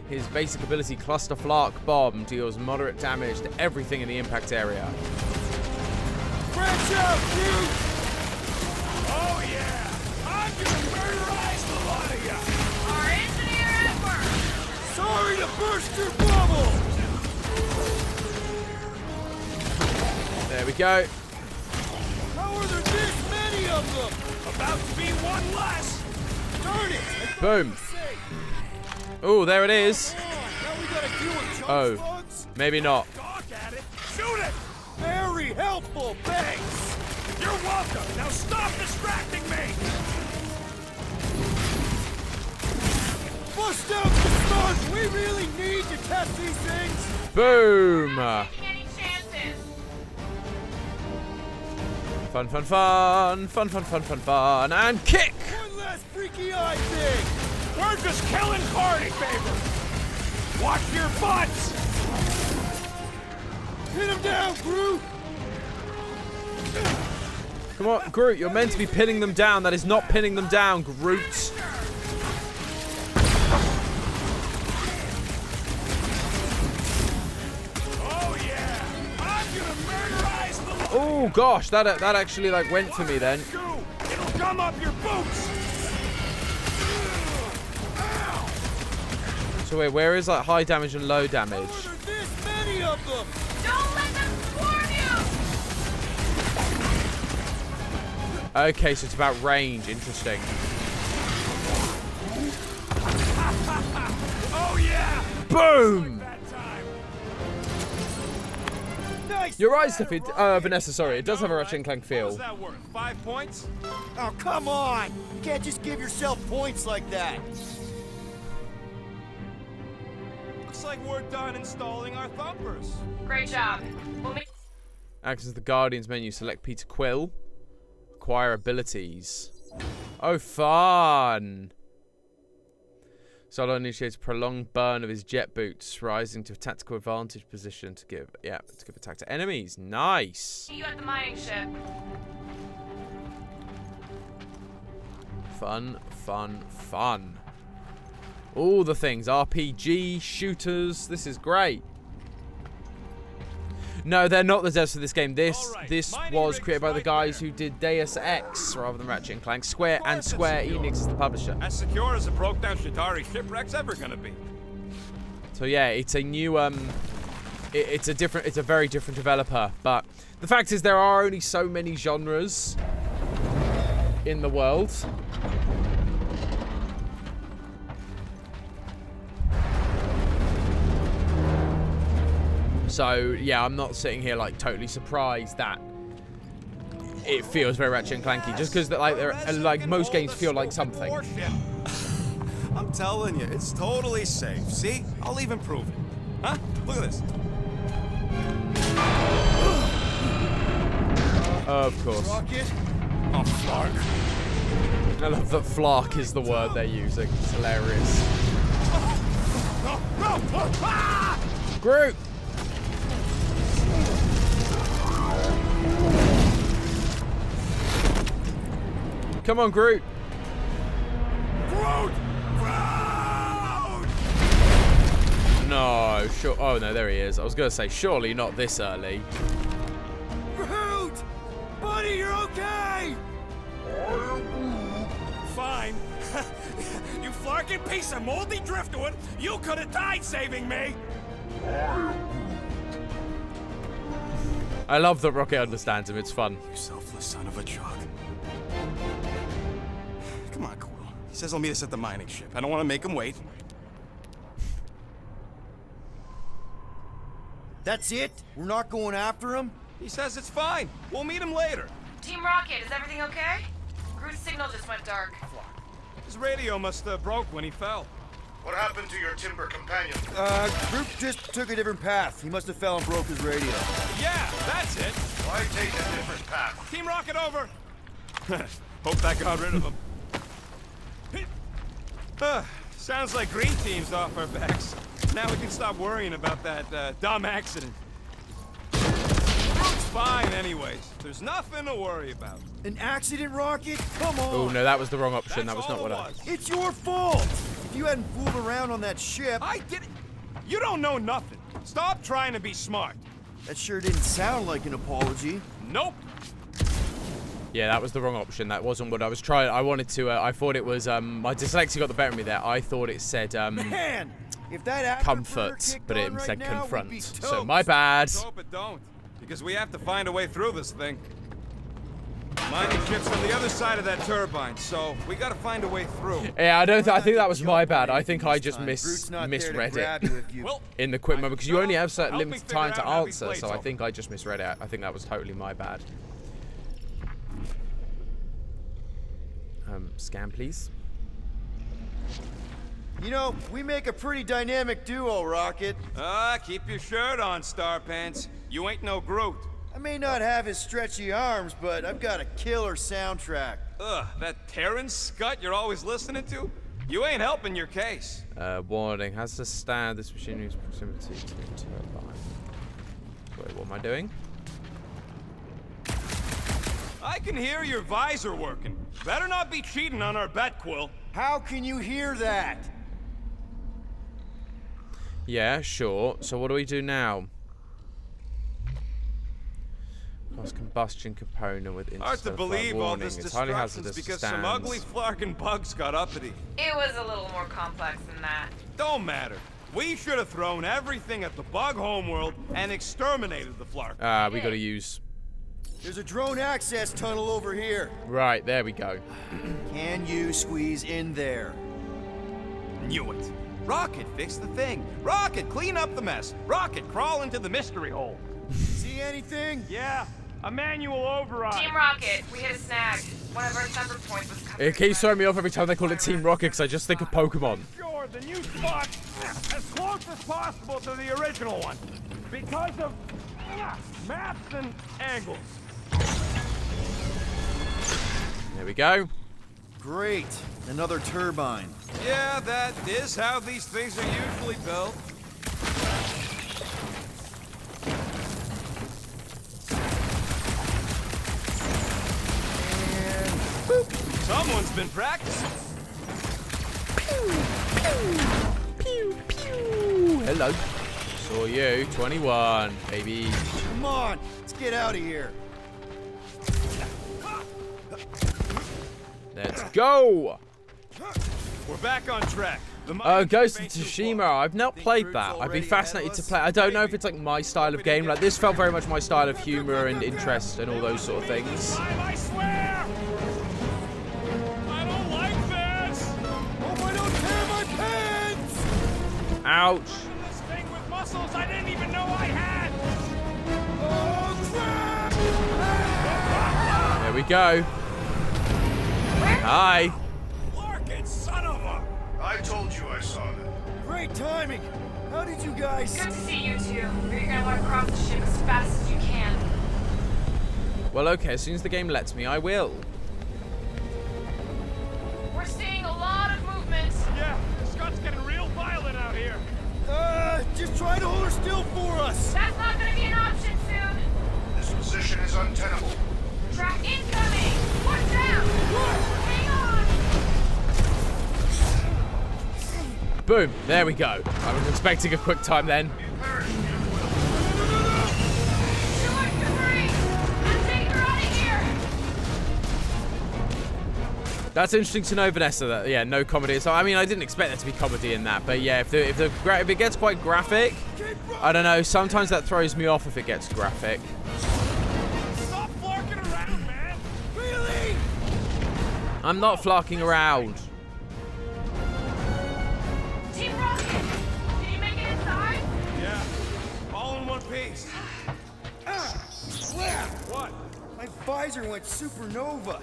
His basic ability, Cluster Flark Bomb, deals moderate damage to everything in the impact area. Branch out, Groot! Oh yeah! I'm gonna murderize the lot of ya! Our engineer at work! Sorry to burst your bubble! There we go. How are there this many of them? About to be 1 less! Darn it! Boom. Oh, there it is. Now we gotta deal with chunk Oh. slugs? Maybe not. Gawk at it! Shoot it! Very helpful, thanks! You're welcome! Now stop distracting me! Bust out the slugs! We really need to test these things! Boom. Any chances? Fun, fun, fun. Fun, fun, fun, fun, fun. And kick. One last freaky eye thing! We're just killing party favor! Watch your butts! Hit him down, Groot! Come on, Groot. You're meant to be pinning them down. That is not pinning them down, Groot. Oh yeah! I'm gonna murderize the lot! Oh gosh, that actually like went for me then. It'll gum up your boots! So wait, where is like high damage and low damage? How are there this many of them? Don't let them swarm you! Okay, so it's about range. Interesting. Oh yeah! Boom! That time! Nice! You're right, Steffi. Vanessa, sorry. It does have a Ratchet and Clank What feel. was that worth? 5 points? Oh, come on! You can't just give yourself points like that! Looks like we're done installing our thumpers. Great job. We'll make Access the Guardians menu. Select Peter Quill. acquire abilities. Oh, fun! Solo initiates a prolonged burn of his jet boots, rising to a tactical advantage position to give attack to enemies. Nice. You at the mining ship. Fun, fun, fun. All the things. RPG, shooters. This is great. No, they're not the devs for this game. This was created by the guys who did Deus Ex rather than Ratchet & Clank. Square Enix is the publisher. As secure as a broke-down Shatari shipwreck's ever gonna be. So yeah, it's a new it's a very different developer, but the fact is there are only so many genres in the world. So yeah, I'm not sitting here like totally surprised that it feels very Ratchet and Clanky, just because like most games feel like something. I'm telling you, it's totally safe. See, I'll even prove it. Huh? Look at this. Of course. Rocket? Oh, Flark. I love that Flark is the word they're using. It's hilarious. Groot. Come on, Groot. Groot! No, sure. Oh no, there he is. I was gonna say, surely not this early. Groot! Buddy, you're okay! Fine. You flarking piece of moldy driftwood! You could have died saving me! I love that Rocket understands him. It's fun. You selfless son of a truck. Come on, Quill. He says he'll meet us at the mining ship. I don't want to make him wait. That's it? We're not going after him? He says it's fine. We'll meet him later. Team Rocket, is everything okay? Groot's signal just went dark. His radio must have broke when he fell. What happened to your timber companion? Groot just took a different path. He must have fell and broke his radio. Yeah, that's it. Why take a different path? Team Rocket over. Hope that got rid of him. Sounds like Green Team's off our backs. Now we can stop worrying about that dumb accident. It's fine anyways. There's nothing to worry about. An accident, Rocket? Come on! Oh no, that was the wrong option. That's That was not all what I... it was. It's your fault! If you hadn't fooled around on that ship... I did it. You don't know nothing. Stop trying to be smart. That sure didn't sound like an apology. Nope. Yeah, that was the wrong option. That wasn't what I was trying. I wanted to... I thought it was... my dyslexia got the better of me there. I thought it said... Man! If that comfort, but it right said now, confront. we'd be So toast. my bad. Let's hope it don't. Because we have to find a way through this thing. Mining ship's on the other side of that turbine, so we gotta find a way through. Yeah, I think that was my bad. I think I This just time. Groot's not there to misread grab it you if you- Well, in the quick moment because you only have certain Help me limited figure time to out how these answer. plates So I open. think I just misread it. I think that was totally my bad. Scan, please. You know, we make a pretty dynamic duo, Rocket. Keep your shirt on, Star Pants. You ain't no Groot. I may not have his stretchy arms, but I've got a killer soundtrack. Ugh, that Terran scut you're always listening to? You ain't helping your case. Warning, has to stand this machinery's proximity to the turbine. Wait, what am I doing? I can hear your visor working. Better not be cheating on our bet, Quill. How can you hear that? Yeah, sure. So what do we do now? Plus combustion component with Hard to interstellar believe all warning. this It's highly destruction's hazardous. because Stands. some ugly flarkin' bugs got uppity. It was a little more complex than that. Don't matter. We should have thrown everything at the bug homeworld and exterminated the flark. We gotta use... There's a drone access tunnel over here. Right, there we go. Can you squeeze in there? Knew it. Rocket, fix the thing. Rocket, clean up the mess. Rocket, crawl into the mystery hole. See anything? Yeah, a manual override. Team Rocket, we hit a snag. One of our sensor points was cut. It keeps throwing me off every time they call it Team Rocket because I just think of Pokemon. Sure, the new spot as close as possible to the original one. Because of maps and angles. There we go. Great. Another turbine. Yeah, that is how these things are usually built. And boop. Someone's been practicing. Pew, pew. Hello. Saw you. 21, baby. Come on, let's get out of here. Let's go. We're back on track. Ghost of Tsushima. I've not played that. I'd be fascinated to play. I don't know if it's like my style of game. Like this felt very much my style of humor and interest and all those sort of things. I swear! I don't like this! Hope I don't tear my pants! Ouch. This thing with muscles I didn't even know I had! Oh, crap! There we go. Hi. Larkin, son of a... I told you I saw that. Great timing. How did you guys... Good to see you two. But you're gonna want to cross the ship as fast as you can. Well, okay. As soon as the game lets me, I will. We're seeing a lot of movement. Yeah, Scott's getting real violent out here. Just try to hold her still for us. That's not gonna be an option soon. This position is untenable. Track incoming. Watch out. Hang on. Boom. There we go. I was expecting a quick time then. Too much debris. I'm taking her out of here. That's interesting to know, Vanessa. That yeah, no comedy. So I mean, I didn't expect there to be comedy in that, but yeah, if it gets quite graphic, I don't know. Sometimes that throws me off if it gets graphic. Stop flarking around, man! Really? I'm not flocking around. Team Rocket. Did you make it inside? Yeah, all in one piece. Crap! What? My visor went supernova.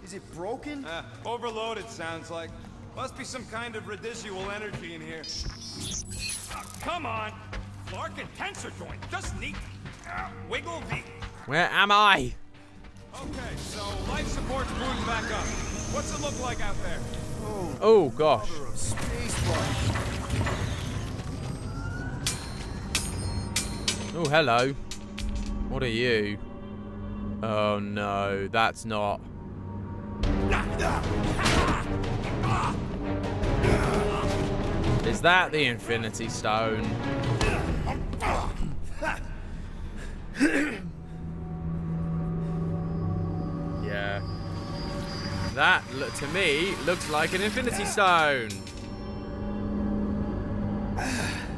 Is it broken? Overloaded, sounds like. Must be some kind of residual energy in here. Come on! Larkin tensor joint, just neat. Wiggle V. Where am I? Okay, so life support's booting back up. What's it look like out there? Oh gosh. Mother of space bar. Oh hello. What are you? Oh no, that's not. Is that the Infinity Stone? Yeah. That, to me, looks like an Infinity Stone.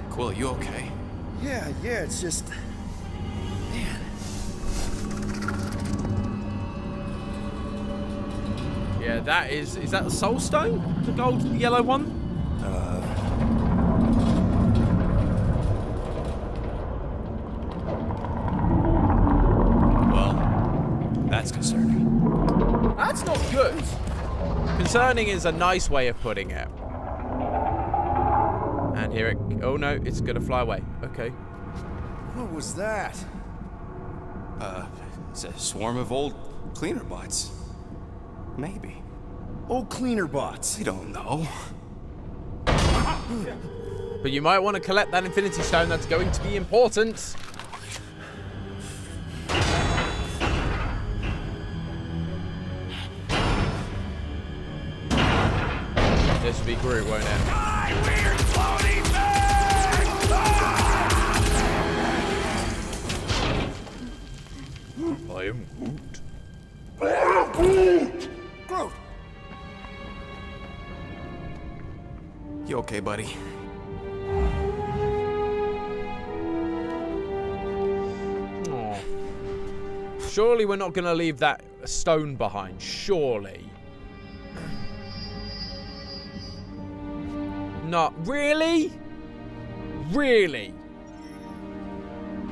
Quill, you okay? Yeah, it's just... Man. Yeah, that is that the Soul Stone? The gold, yellow one? Well, that's concerning. That's not good. Concerning is a nice way of putting it. And here it... Oh no, it's gonna fly away. Okay. What was that? It's a swarm of old cleaner bots. Maybe. Oh, cleaner bots. I don't know. But you might want to collect that Infinity Stone. That's going to be important. This will be Groot, won't it? Die, weird floaty thing! I am Groot. Groot! You okay, buddy? Aw. Surely we're not going to leave that stone behind. Surely. Not really? Really?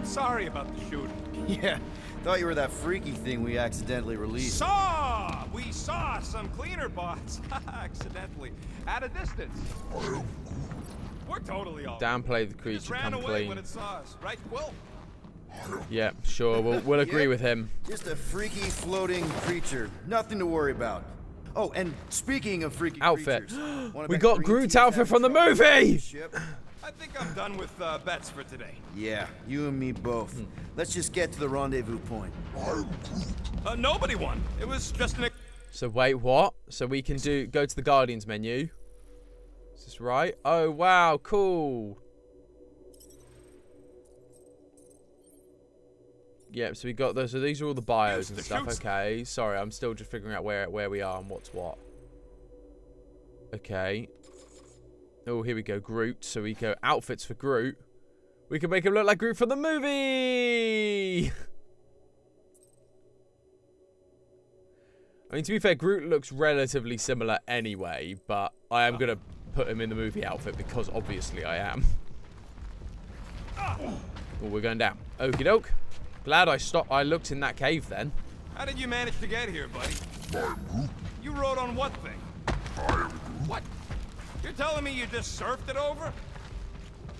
Sorry about the shooting. Yeah, thought you were that freaky thing we accidentally released. We saw some cleaner bots accidentally at a distance. We're totally all. Downplay the Just creature, ran come away clean. when it saw us, right, Quill? Yeah, sure. We'll agree Yep. with him. Just a freaky floating creature. Nothing to worry about. Oh, and speaking of freaky Outfit. creatures, wanna We bet got green Groot's team's outfit having from the trouble finding movie! the ship? I think I'm done with bets for today. Yeah, you and me both. Let's just get to the rendezvous point. Nobody won. It was just an... So wait, what? So we can go to the Guardians menu. Is this right? Oh, wow, cool. Yep, so we got those. So these are all the bios and stuff. Okay, sorry, I'm still just figuring out where we are and what's what. Okay. Oh, here we go, Groot. So we go outfits for Groot. We can make him look like Groot from the movie. I mean, to be fair, Groot looks relatively similar anyway, but I am gonna put him in the movie outfit because obviously I am. Oh, we're going down. Okie doke. Glad I looked in that cave then. How did you manage to get here, buddy? You rode on what thing? What? You're telling me you just surfed it over?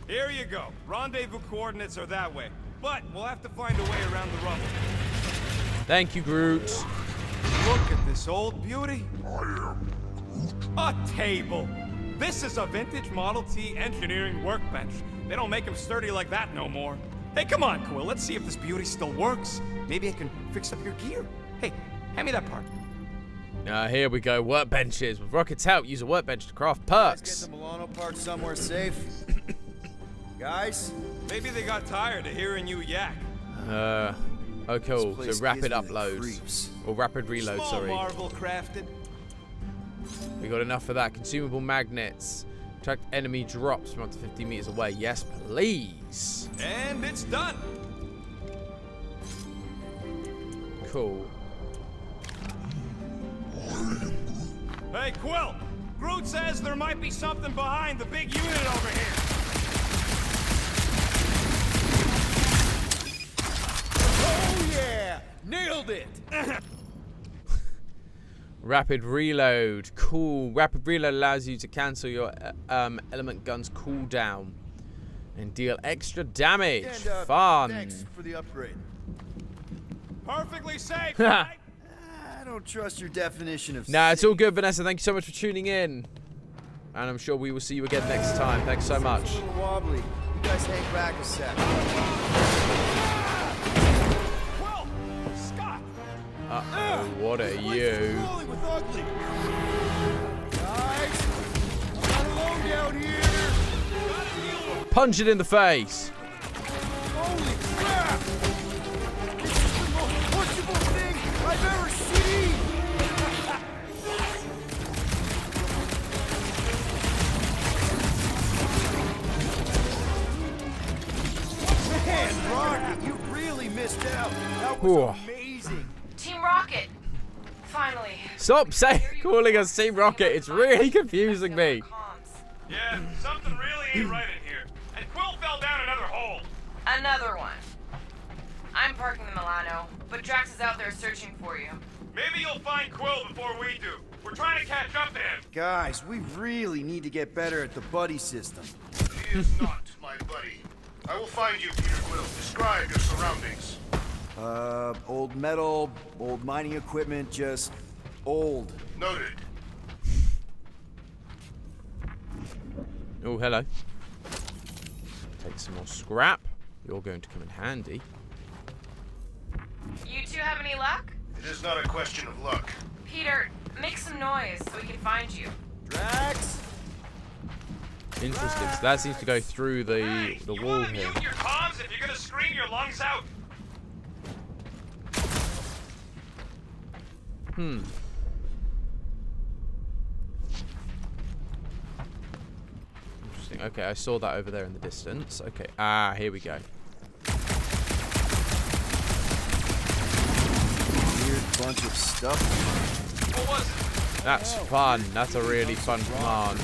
Here you go. Rendezvous coordinates are that way. But we'll have to find a way around the rubble. Thank you, Groot. Look at this old beauty. A table. This is a vintage Model T engineering workbench. They don't make them sturdy like that no more. Hey, come on, Quill. Let's see if this beauty still works. Maybe I can fix up your gear. Hey, hand me that part. Here we go. Workbenches. With Rocket's help, use a workbench to craft Let's perks. get the Milano parked somewhere safe. Guys? Maybe they got tired of hearing you yak. Oh, cool. This place So rapid gives me the uploads. creeps. Or rapid reload, Small sorry. marvel crafted. We got enough for that. Consumable magnets. Track enemy drops from up to 50 meters away. Yes, please. And it's done. Cool. Hey, Quill. Groot says there might be something behind the big unit over here. Oh yeah! Nailed it! Rapid reload. Cool. Rapid reload allows you to cancel your element gun's cooldown and deal extra damage. And, Fun. Thanks for the upgrade. Perfectly safe, right? I don't trust your definition of Nah, it's all safe. good, Vanessa. Thank you so much for tuning in. And I'm sure we will see you again next time. Thanks so much. It's a little wobbly. You guys hang back a sec. Quill! Scott! Uh-oh, what are you? Rolling with ugly. Guys, I'm not alone down here. Punch it in the face. Holy crap! This is the most punchable thing I've ever seen. Man, Rocket, you really missed out. That was Whew. amazing. Team Rocket! Finally. Stop calling us Team Rocket. It's really confusing me. Yeah, something really ain't right in here. And Quill fell down another hole. Another one. I'm parking the Milano, but Drax is out there searching for you. Maybe you'll find Quill before we do. We're trying to catch up to him. Guys, we really need to get better at the buddy system. He is not my buddy. I will find you, Peter Quill. Describe your surroundings. Old metal, old mining equipment, just old. Noted. Oh, hello. Take some more scrap. You're going to come in handy. You two have any luck? It is not a question of luck. Peter, make some noise so we can find you. Drax? Interesting. So that seems to go through the you wall wanna here. mute your comms if you're gonna scream your lungs out. Interesting. Okay, I saw that over there in the distance. Okay. Ah, here we go. Weird bunch of stuff. What was it? That's fun. That's a really fun command.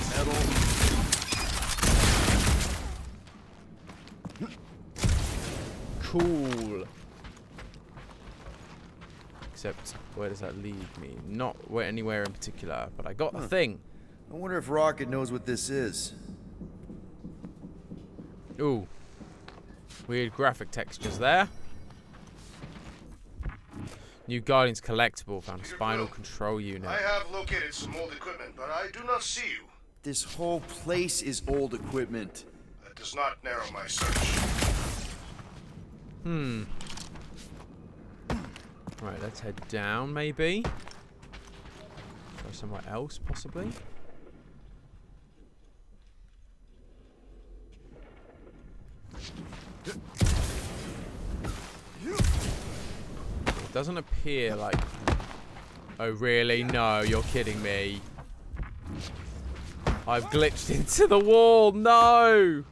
Cool. Except, where does that lead me? Not anywhere in particular, but I got a thing. I wonder if Rocket knows what this is. Ooh. Weird graphic textures there. New Guardians collectible. Found a spinal control unit. I have located some old equipment, but I do not see you. This whole place is old equipment. That does not narrow my search. Right, let's head down, maybe. Go somewhere else, possibly. It doesn't appear like... Oh, really? No, you're kidding me. I've glitched into the wall. No!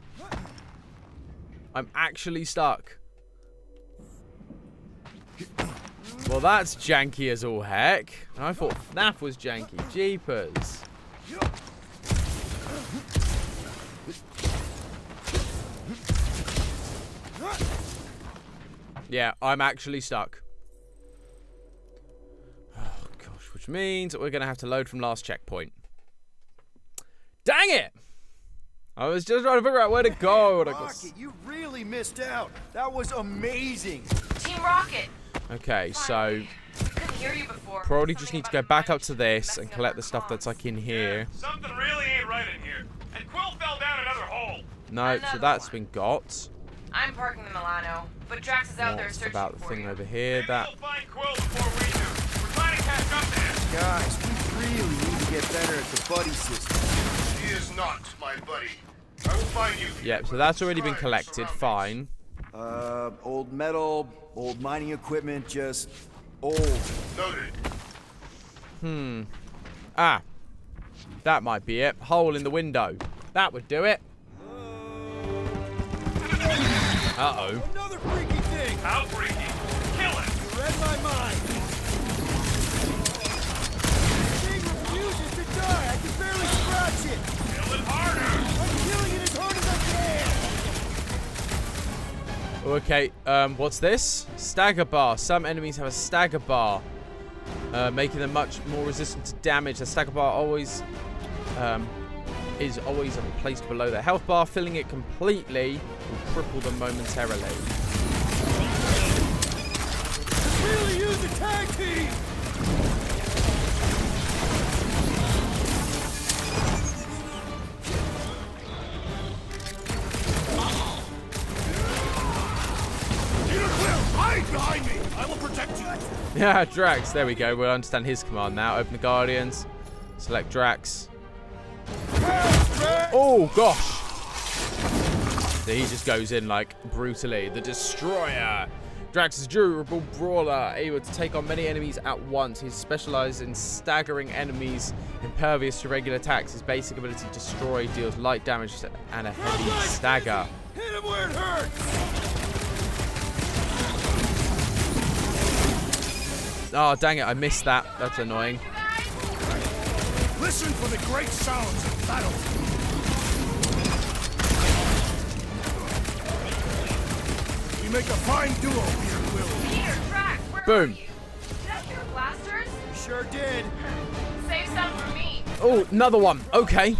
I'm actually stuck. Well, that's janky as all heck. I thought FNAF was janky. Jeepers. Yeah, I'm actually stuck. Oh, gosh. Which means that we're going to have to load from last checkpoint. Dang it! I was just trying to figure out where to go. Rocket, you really missed out. That was amazing. Team Rocket! Okay, so Couldn't hear you before. probably just need to go back up to this and collect the stuff that's like in here. Something really ain't right in here. And Quill fell down another hole. No, so that's been got. I'm parking the Milano, but Drax is out there What's searching about the for thing you. over here? Maybe That we'll find Quill before we do. We're trying to catch up to him. Guys, we really need to get better at the buddy system. He is not my buddy. I will find you. yeah, so that's already been collected. Fine. Old metal, old mining equipment, just old. Noted. Ah, that might be it. Hole in the window. That would do it. Uh-oh. Another freaky thing! How freaky. Kill it. You read my mind. The thing refuses to die. I can barely scratch it. Kill it harder. I'm killing it as hard as I can. Okay, what's this? Stagger bar. Some enemies have a stagger bar, making them much more resistant to damage. The stagger bar is always placed below the health bar. Filling it completely will cripple them momentarily. Really use a tag team! Peter Quill, hide behind me. I will protect you. Yeah, Drax. There we go. We'll understand his command now. Open the Guardians. Select Drax. Oh, gosh. So he just goes in, like, brutally. The Destroyer. Drax is a durable brawler, able to take on many enemies at once. He's specialized in staggering enemies impervious to regular attacks. His basic ability, Destroy, deals light damage and a heavy stagger. Hit him where it hurts! Oh, dang it. I missed that. That's annoying. Listen for the great sounds of battle. We make a fine duo, Peter Quill. Peter, Drax, where Boom. are you? Did I hear blasters? You sure did. Save some for me. Oh, another one. Okay.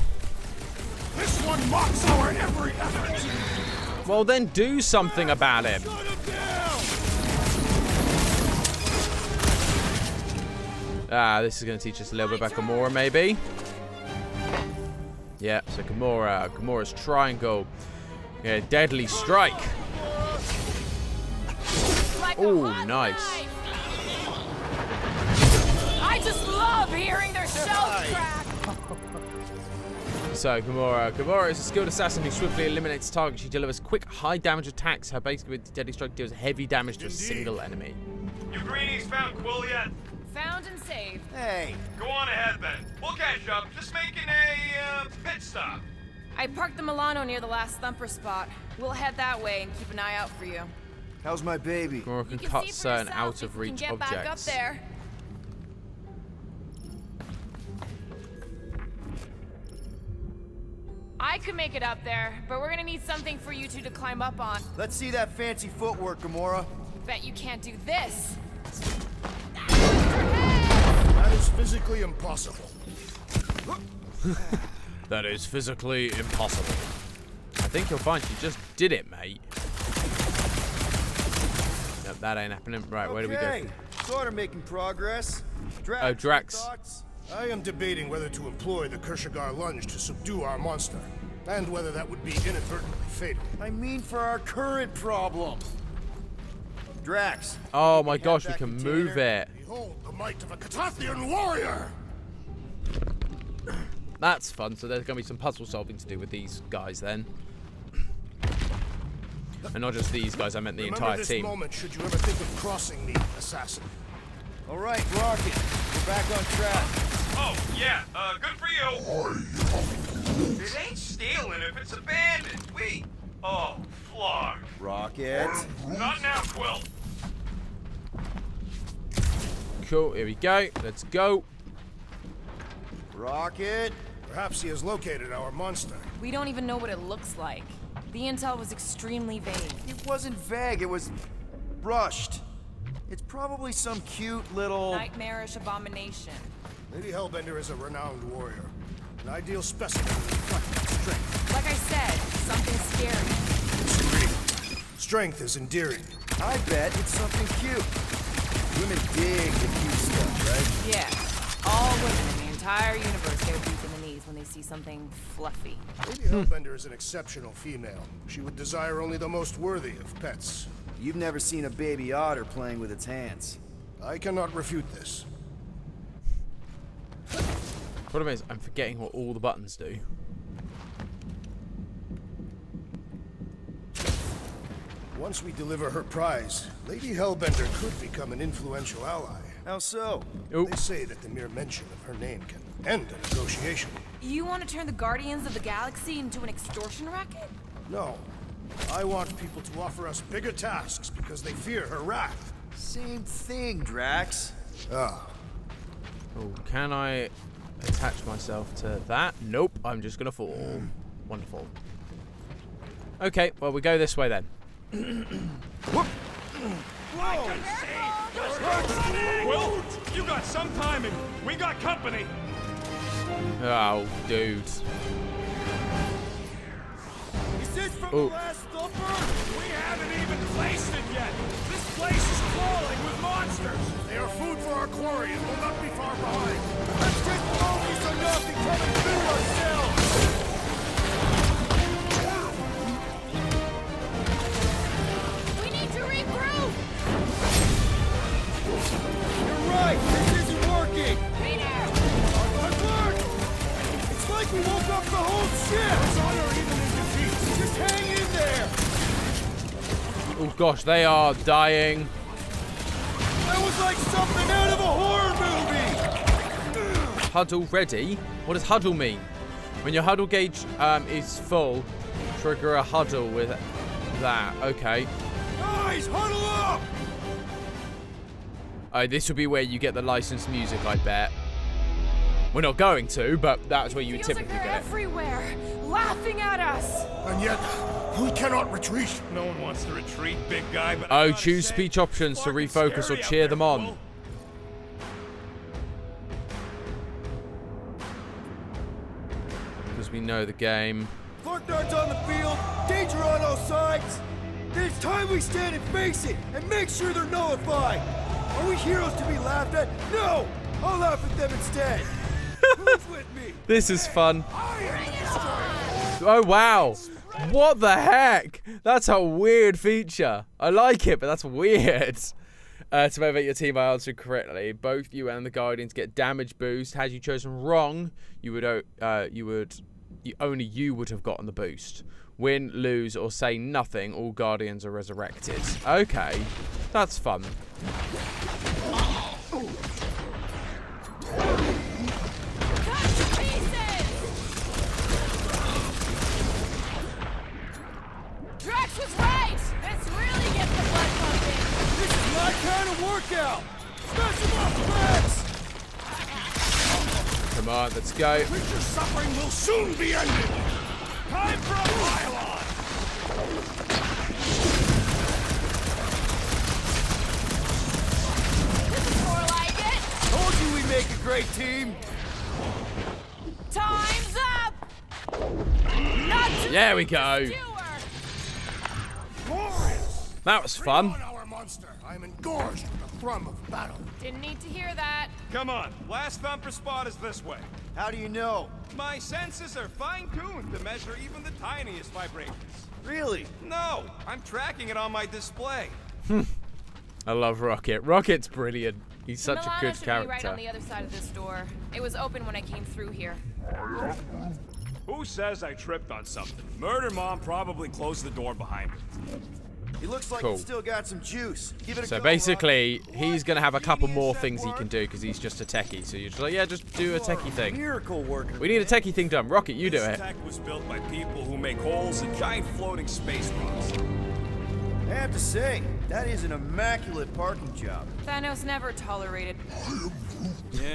This one mocks our every effort. Well, then do something about him. Shut him down. Ah, this is going to teach us a little bit about Gamora, maybe. Yeah, so Gamora's triangle. Yeah, deadly strike. Like Oh, a hot nice. knife. I just love hearing their shells crack. So, Gamora is a skilled assassin who swiftly eliminates targets. She delivers quick, high-damage attacks. Her basic ability, Deadly Strike, deals heavy damage to a single enemy. You greenies found Quill yet? Found and saved. Hey, Go on ahead then. We'll catch up. Just making a pit stop. I parked the Milano near the last thumper spot. We'll head that way and keep an eye out for you. how's my baby? Gamora You can can cut see for certain yourself if you can out-of-reach get back up objects. there. I could make it up there, but we're gonna need something for you two to climb up on. Let's see that fancy footwork, Gamora. Bet you can't do this. That is physically impossible. That is physically impossible. I think you'll find she just did it, mate. that ain't happening. Right, where do we go? Okay, sort of making progress. Drax. Oh, Drax. Thoughts? I am debating whether to employ the Kershagar lunge to subdue our monster, and whether that would be inadvertently fatal. I mean for our current problem. Drax. Oh my gosh, we that can container? move it. Behold the might of a Catathian warrior! That's fun. So there's going to be some puzzle solving to do with these guys then. And not just these guys, I meant the Remember entire this team. moment should you ever think of crossing me, assassin. All right, Rocket. We're back on track. Oh, yeah, good for you. It ain't stealing if it's abandoned. Oh, Flark. Rocket. Not now, Quill. Cool, here we go. Let's go. Rocket. Perhaps he has located our monster. We don't even know what it looks like. The intel was extremely vague. It wasn't vague, it was rushed. It's probably some cute little... Nightmarish abomination. Lady Hellbender is a renowned warrior. An ideal specimen of reflective strength. Like I said, something scary. Disagree. Strength is endearing. I bet it's something cute. Women dig the cute stuff, right? Yeah. All women in the entire universe go deep in the knees when they see something fluffy. Lady Hellbender is an exceptional female. She would desire only the most worthy of pets. You've never seen a baby otter playing with its hands. I cannot refute this. Problem is, I'm forgetting what all the buttons do. Once we deliver her prize, Lady Hellbender could become an influential ally. How so? Oop. They say that the mere mention of her name can end a negotiation. You want to turn the Guardians of the Galaxy into an extortion racket? No. I want people to offer us bigger tasks because they fear her wrath. Same thing, Drax. Ah, Oh, can I attach myself to that? Nope, I'm just gonna fall. Wonderful. Okay, well, we go this way then. Quill, you got some timing. We got company. Oh, dude. Is this from Oh. the last thumper? We haven't even placed it yet. This place is crawling with monsters. they are food for our quarry and will not be far behind. Let's just focus on not becoming food ourselves! We need to regroup! You're right! This isn't working! Peter! Look! It's like we woke up the whole ship! It's honor even in defeat. Just hang in there! Oh gosh, they are dying. That was like something out of a horror movie! Huddle ready? What does huddle mean? When your huddle gauge is full, trigger a huddle with that. Okay. Guys, huddle up! This would be where you get the licensed music, I bet. We're not going to, but that's where you would Feels like typically they're get it. everywhere, laughing at us. And yet, we cannot retreat. No one wants to retreat, big guy, but Oh, choose speech options to refocus or cheer them on. Because we know the game. Fortnar's on the field, danger on all sides. Then it's time we stand and face it, and make sure they're nullified. Are we heroes to be laughed at? No! I'll laugh at them instead. Who's with me? This is fun. Oh, wow. What the heck? That's a weird feature. I like it, but that's weird. To motivate your team by answering correctly, both you and the Guardians get damage boost. Had you chosen wrong, only you would have gotten the boost. Win, lose, or say nothing, all Guardians are resurrected. Okay, that's fun. Drax was right! This really gets the blood pumping! This is my kind of workout. Smash them up, Drax! Come on, let's go. Creature's suffering will soon be ended. Time for a pylon! This is more like it! Told you we'd make a great team. Time's up! Not to There we go. doer. That was fun. Our monster. I am engorged with the thrum of battle. Didn't need to hear that. Come on, last thumper spot is this way. How do you know? My senses are fine-tuned to measure even the tiniest vibrations. Really? No, I'm tracking it on my display. I love Rocket. Rocket's brilliant. He's such a Milana good should character. be right on the other side of this door. It was open when I came through here. Who says I tripped on something? Murder Mom probably closed the door behind her. He looks like Cool. he's still got some juice. Give it a So go, basically, Rocket. he's going to have a couple more things he Mark? can do because he's just a techie. So you're just like, yeah, just do a techie thing. Miracle worker. We need a techie thing done. Rocket, you do This it. tech was built by people who make holes in giant floating space rocks. I have to say, that is an immaculate parking job. Thanos never tolerated.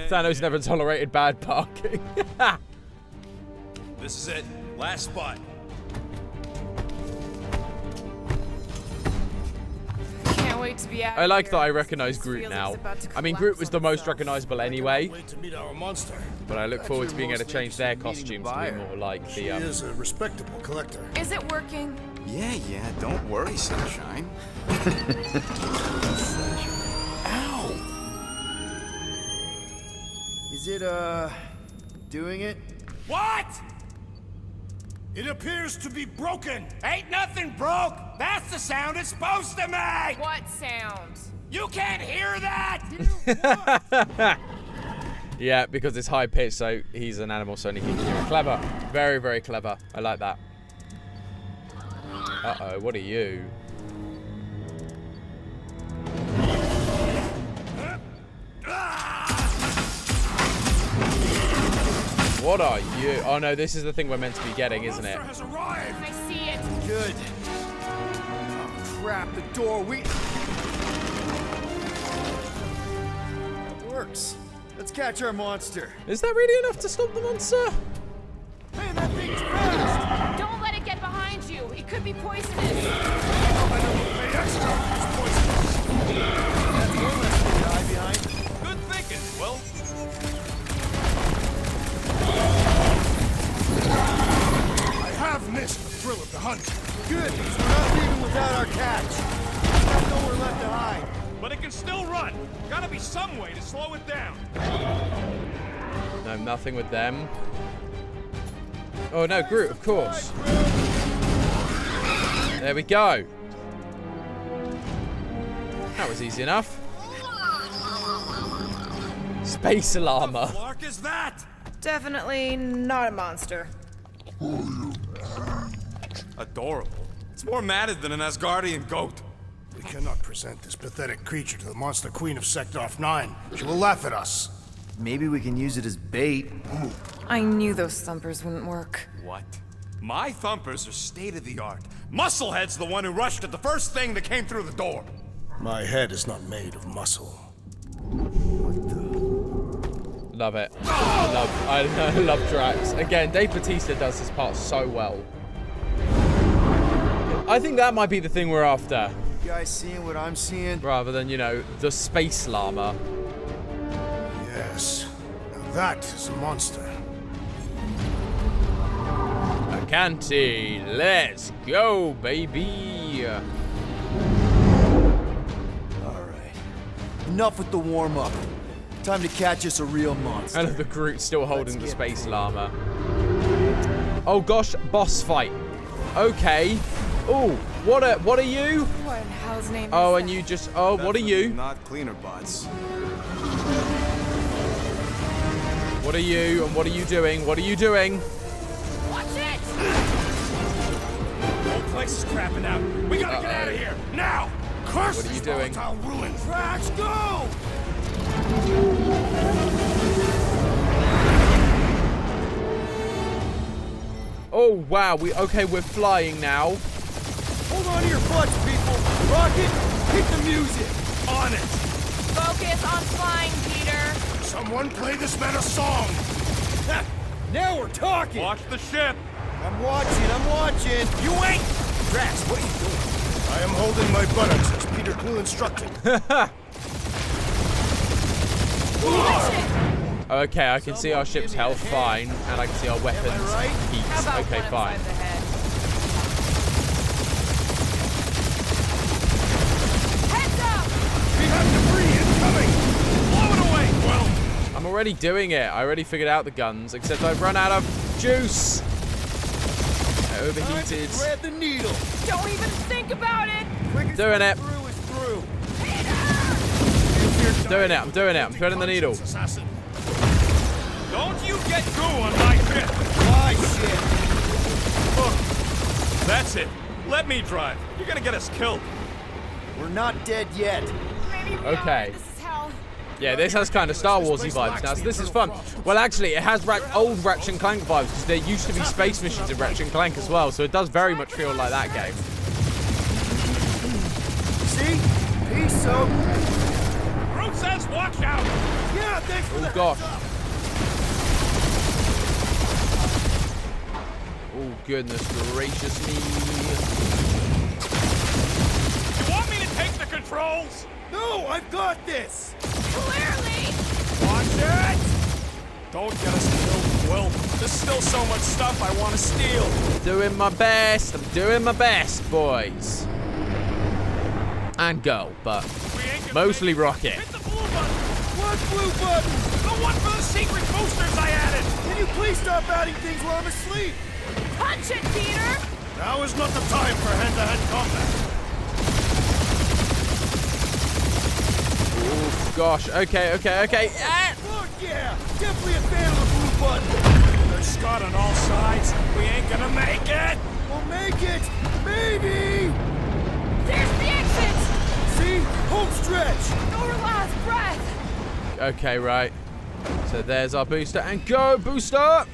Thanos never tolerated bad parking. This is it. Last spot. Can't wait to be out. I like here. that I recognize This Groot field now. is about to I mean, collapse Groot was on the most itself. recognizable anyway, Wait to meet our monster. but I look forward to being able to mostly change their interested in meeting costumes to be the buyer. more like She the is a respectable collector. Is it working? Yeah, don't worry, sunshine. Is it, doing it? What? It appears to be broken. Ain't nothing broke. That's the sound it's supposed to make. What sound? You can't hear that. Yeah, because it's high pitched, so he's an animal, so only he can hear it. Clever. Very, very clever. I like that. Uh-oh, what are you? What are you? Oh no, this is the thing we're meant to be getting, isn't it? Monster has arrived. I see it. Good. Oh, crap, the door, That works. Let's catch our monster. Is that really enough to stop the monster? Man, that thing's fast! Don't let it get behind you. It could be poisonous. Pay extra. It's poisonous. That's one less thing to hide behind. Good thinking, Will. I have missed the thrill of the hunt. Good, because we're not leaving without our catch. It's got nowhere left to hide. But it can still run. Gotta be some way to slow it down. No, nothing with them. Oh no, Groot, of course. There we go. That was easy enough. Space alarmer. Clark is that? Definitely not a monster. Adorable. It's more matted than an Asgardian goat. We cannot present this pathetic creature to the monster queen of Sector 9. She will laugh at us. Maybe we can use it as bait. I knew those thumpers wouldn't work. What? My thumpers are state-of-the-art. Musclehead's the one who rushed at the first thing that came through the door. My head is not made of muscle. Love it. I love Drax. Again, Dave Bautista does his part so well. I think that might be the thing we're after, You guys seeing what I'm seeing? rather than, you know, the space llama. Yes. Now that is a monster. Acanti, let's go, baby. Alright. Enough with the warm-up. Time to catch us a real monster. I love the Groot still holding the space llama. Oh gosh, boss fight. Okay. Oh, what are you? What in hell's name Oh, is and that? you just, oh, what are you? Not cleaner bots. What are you, and what are you doing? What are you doing? Watch it! The whole place is crapping out. We gotta get out of here now. Curse What are you these doing? volatile ruins. Drax, go! Oh, wow, we're flying now. Hold on to your butts, people. Rocket, hit the music. On it. Focus on flying, Peter. Someone play this man a song. Ha, now we're talking. Watch the ship. I'm watching. You ain't. Drax, what are you doing? I am holding my buttocks as Peter Quill instructed. Watch it! Okay, I can see our ship's health fine, and I can see our weapons right? How heats. about Okay, one fine. side of the head? Heads already doing it. I already figured out the guns, except I've run out of juice. I overheated. Thread the needle. Don't even think about it! Doing it. Through is through. Doing it. I'm doing it. I'm threading the needle. Assassin. Don't you get goo on my ship! My shit. Oh, that's it. Let me drive. You're gonna get us killed. We're not dead yet. Maybe we Okay. are. This is hell. Yeah, this has kind of Star Warsy vibes now, so this is fun. Well, actually, it has old Ratchet and Clank vibes because there used to be space missions in Ratchet and Clank as well, so it does very much feel like that game. See? Peace out. Groot says watch out! Yeah, thanks for Oh the gosh. heads up. Oh goodness gracious me. You want me to take the controls? No, I've got this. Clearly! Watch it! Don't get us killed, Will. There's still so much stuff I want to steal. Doing my best. I'm doing my best, boys. And go, but We ain't gonna mostly make it. rocket. Hit the blue button. What blue button? The one for the secret boosters I added. Can you please stop adding things while I'm asleep? Punch it, Peter! Now is not the time for hand-to-hand combat. Oh gosh. Okay. Ah! Fuck yeah! Definitely a fan of the blue button. There's Scott on all sides. We ain't gonna make it. We'll make it! Maybe! There's the exit! See? Home stretch! Our last breath! Okay, right. So there's our booster, and go, booster!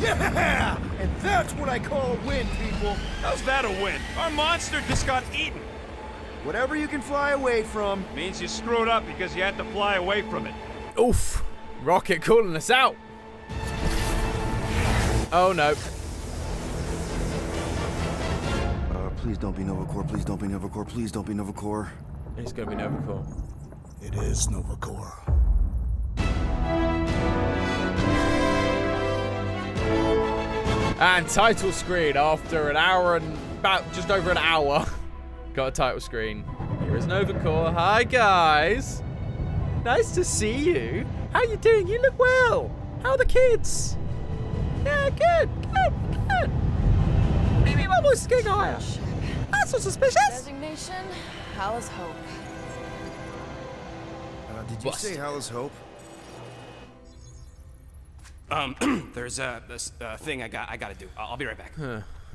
Yeah! And that's what I call a win, people. How's that a win? Our monster just got eaten. Whatever you can fly away from. Means you screwed up because you had to fly away from it. Oof. Rocket calling us out. Oh no. Please don't be Nova Corps. Please don't be Nova Corps. Please don't be Nova Corps. It's gonna be Nova Corps. It is Nova Corps. And title screen after an hour and about just over an hour. Got a title screen. Here is Nova Corps. Hi guys. Nice to see you. How you doing? You look well. How are the kids? Yeah, good. Maybe my voice is getting higher. That's so suspicious. Designation, Hala's Hope. Did you Bust. say Hala's Hope? There's this thing I gotta do. I'll be right back.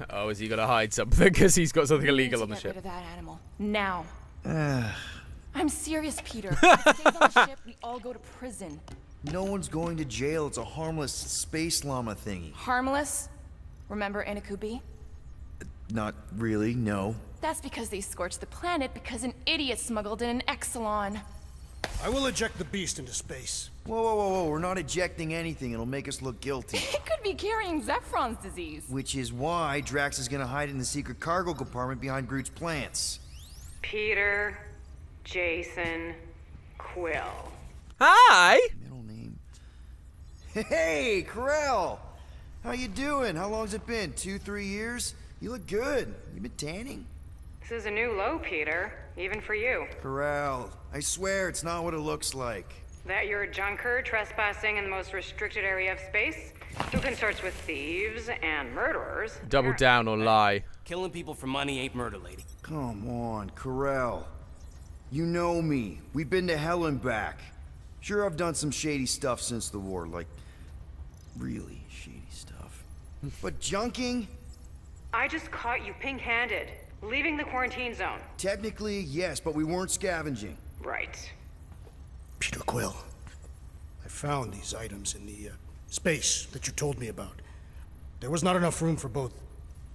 Oh, is he gonna hide something? Because he's got something illegal on the Get rid ship. of that animal. Now. I'm serious, Peter. If it stays on the ship, we all go to prison. No one's going to jail. It's a harmless space llama thingy. Harmless? Remember Inakubi? Not really, no. That's because they scorched the planet because an idiot smuggled in an Exelon. I will eject the beast into space. Whoa. We're not ejecting anything. It'll make us look guilty. It could be carrying Zephron's disease. Which is why Drax is gonna hide in the secret cargo compartment behind Groot's plants. Peter, Jason, Quill. Hi. Middle name. Hey, Corell! How you doing? How long's it been? 2-3 years? You look good. You been tanning? This is a new low, Peter, even for you. Corell, I swear it's not what it looks like. That you're a junker trespassing in the most restricted area of space, who consorts with thieves and murderers. Double down or lie. Killing people for money ain't murder, lady. Come on, Corell. You know me. We've been to hell and back. Sure, I've done some shady stuff since the war, like really shady stuff. But junking? I just caught you pink-handed, leaving the quarantine zone. Technically, yes, but we weren't scavenging. Right. Peter Quill, I found these items in the space that you told me about. There was not enough room for both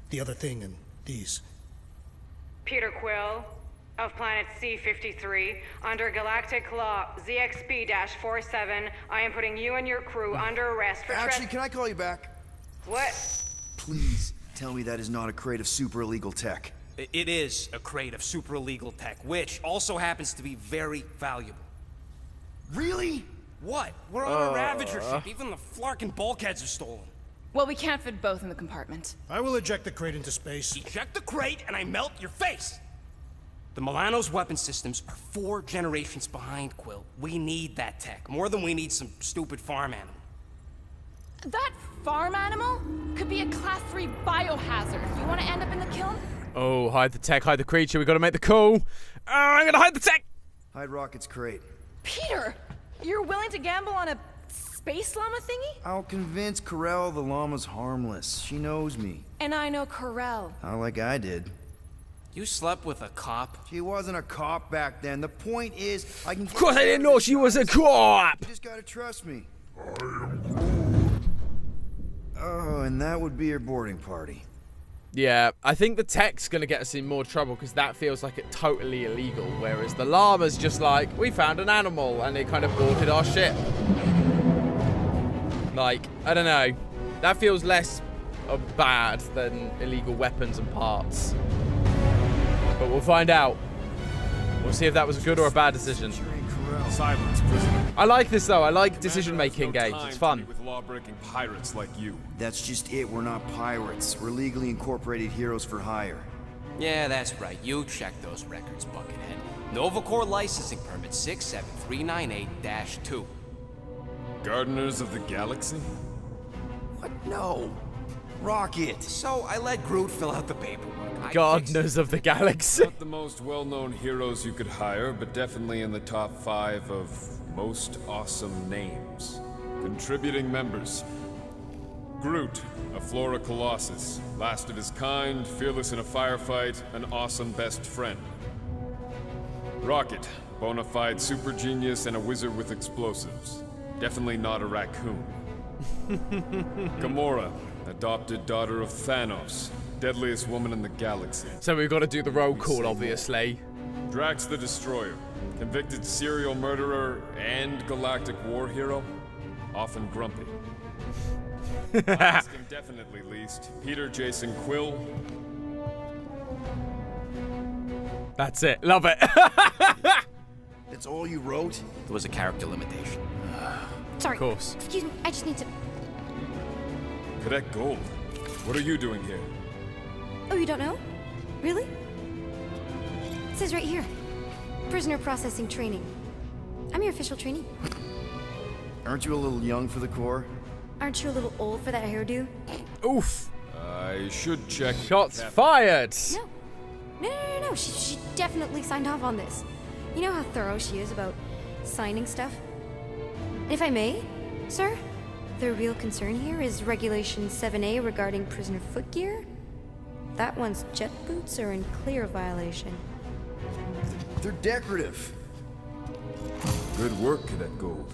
the other thing and these. Peter Quill, of planet C-53, under Galactic Law ZXB-47, I am putting you and your crew under arrest for Actually, can I call you back? What? Please tell me that is not a crate of super illegal tech. It is a crate of super illegal tech, which also happens to be very valuable. Really? What? We're on a Ravager ship. Even the Flarkin bulkheads are stolen. Well, we can't fit both in the compartment. I will eject the crate into space. Eject the crate and I melt your face. The Milano's weapon systems are 4 generations behind, Quill. We need that tech, more than we need some stupid farm animal. That farm animal could be a Class 3 biohazard. You want to end up in the kiln? Oh, hide the tech, hide the creature. We got to make the call. I'm going to hide the tech. Hide Rocket's crate. Peter, you're willing to gamble on a space llama thingy? I'll convince Corell the llama's harmless. She knows me. And I know Corell. Not like I did. You slept with a cop? She wasn't a cop back then. The point is, I can. Of course, I didn't know she was a cop. You just gotta trust me. Oh, and that would be your boarding party. Yeah, I think the tech's going to get us in more trouble because that feels like it's totally illegal. Whereas the llama's just like, we found an animal and it kind of boarded our ship. Like, I don't know. That feels less bad than illegal weapons and parts. But we'll find out. We'll see if that was a good or a bad decision. Silence, prisoner. I like this though. I like decision-making games. It's fun. With law-breaking pirates like you. That's just it. We're not pirates. We're legally incorporated heroes for hire. Yeah, that's right. You check those records, Buckethead. Novacore licensing permit 67398-2. Gardeners of the Galaxy? What? No. Rocket. So I let Groot fill out the paperwork. Gardeners of the Galaxy. Not the most well-known heroes you could hire, but definitely in the top 5 of most awesome names. Contributing members. Groot, a Flora Colossus, last of his kind, fearless in a firefight, an awesome best friend. Rocket, bona fide super genius and a wizard with explosives. Definitely not a raccoon. Gamora, adopted daughter of Thanos, deadliest woman in the galaxy. So we've got to do the roll call, obviously. Drax the Destroyer, convicted serial murderer and galactic war hero, often grumpy. Last and definitely least, Peter Jason Quill. That's it. Love it. That's all you wrote? There was a character limitation. Sorry. Of course. Excuse me, I just need to... Cadet Gold, what are you doing here? Oh, you don't know? Really? It says right here. Prisoner processing training. I'm your official trainee. Aren't you a little young for the Corps? Aren't you a little old for that hairdo? Oof. I should check. Shots fired. No. She definitely signed off on this. You know how thorough she is about signing stuff? And if I may, sir, the real concern here is Regulation 7A regarding prisoner footgear. That one's jet boots are in clear violation. They're decorative. Good work, Cadet Gold.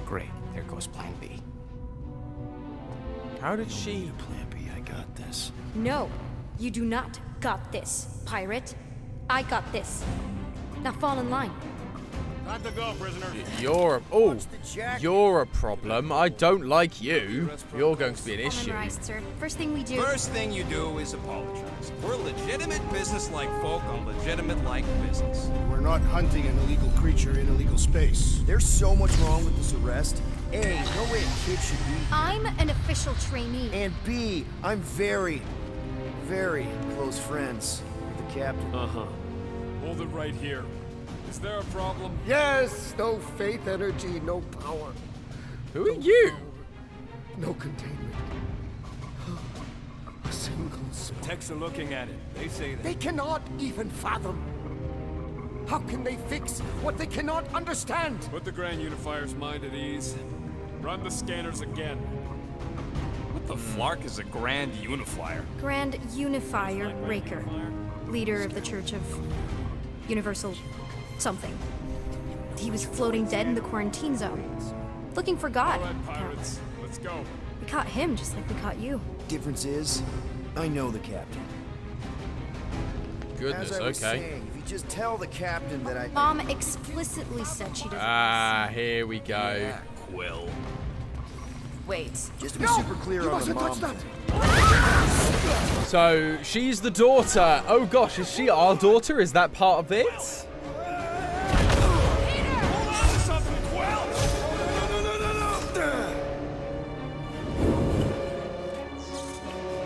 Great. There goes Plan B. How did she... Plan B, I got this. No, you do not got this, pirate. I got this. Now fall in line. Time to go, prisoner. You're a problem. I don't like you. You're going to be an issue. Memorized, sir. First thing we do. First thing you do is apologize. We're legitimate business-like folk on legitimate-like business. We're not hunting an illegal creature in illegal space. There's so much wrong with this arrest. A, no way a kid should be here. I'm an official trainee. And B, I'm very, very close friends with the captain. Uh-huh. Hold it right here. Is there a problem? Yes, no faith energy, no power. Who are you? No containment. A single spark. Techs are looking at it. They say that. They cannot even fathom. How can they fix what they cannot understand? Put the Grand Unifier's mind at ease. Run the scanners again. What the flark is a Grand Unifier? Grand Unifier Raker, leader of the Church of Universal something. He was floating dead in the quarantine zone, looking for God. All right, pirates, let's go. We caught him just like we caught you. Difference is, I know the captain. Goodness, As I was okay. saying, if you just tell the captain that I... Mom explicitly said she doesn't. Ah, here we go. Yeah, Quill. Wait. Just to be super clear on the mom. So, she's the daughter. Oh gosh, is she our daughter? Is that part of it?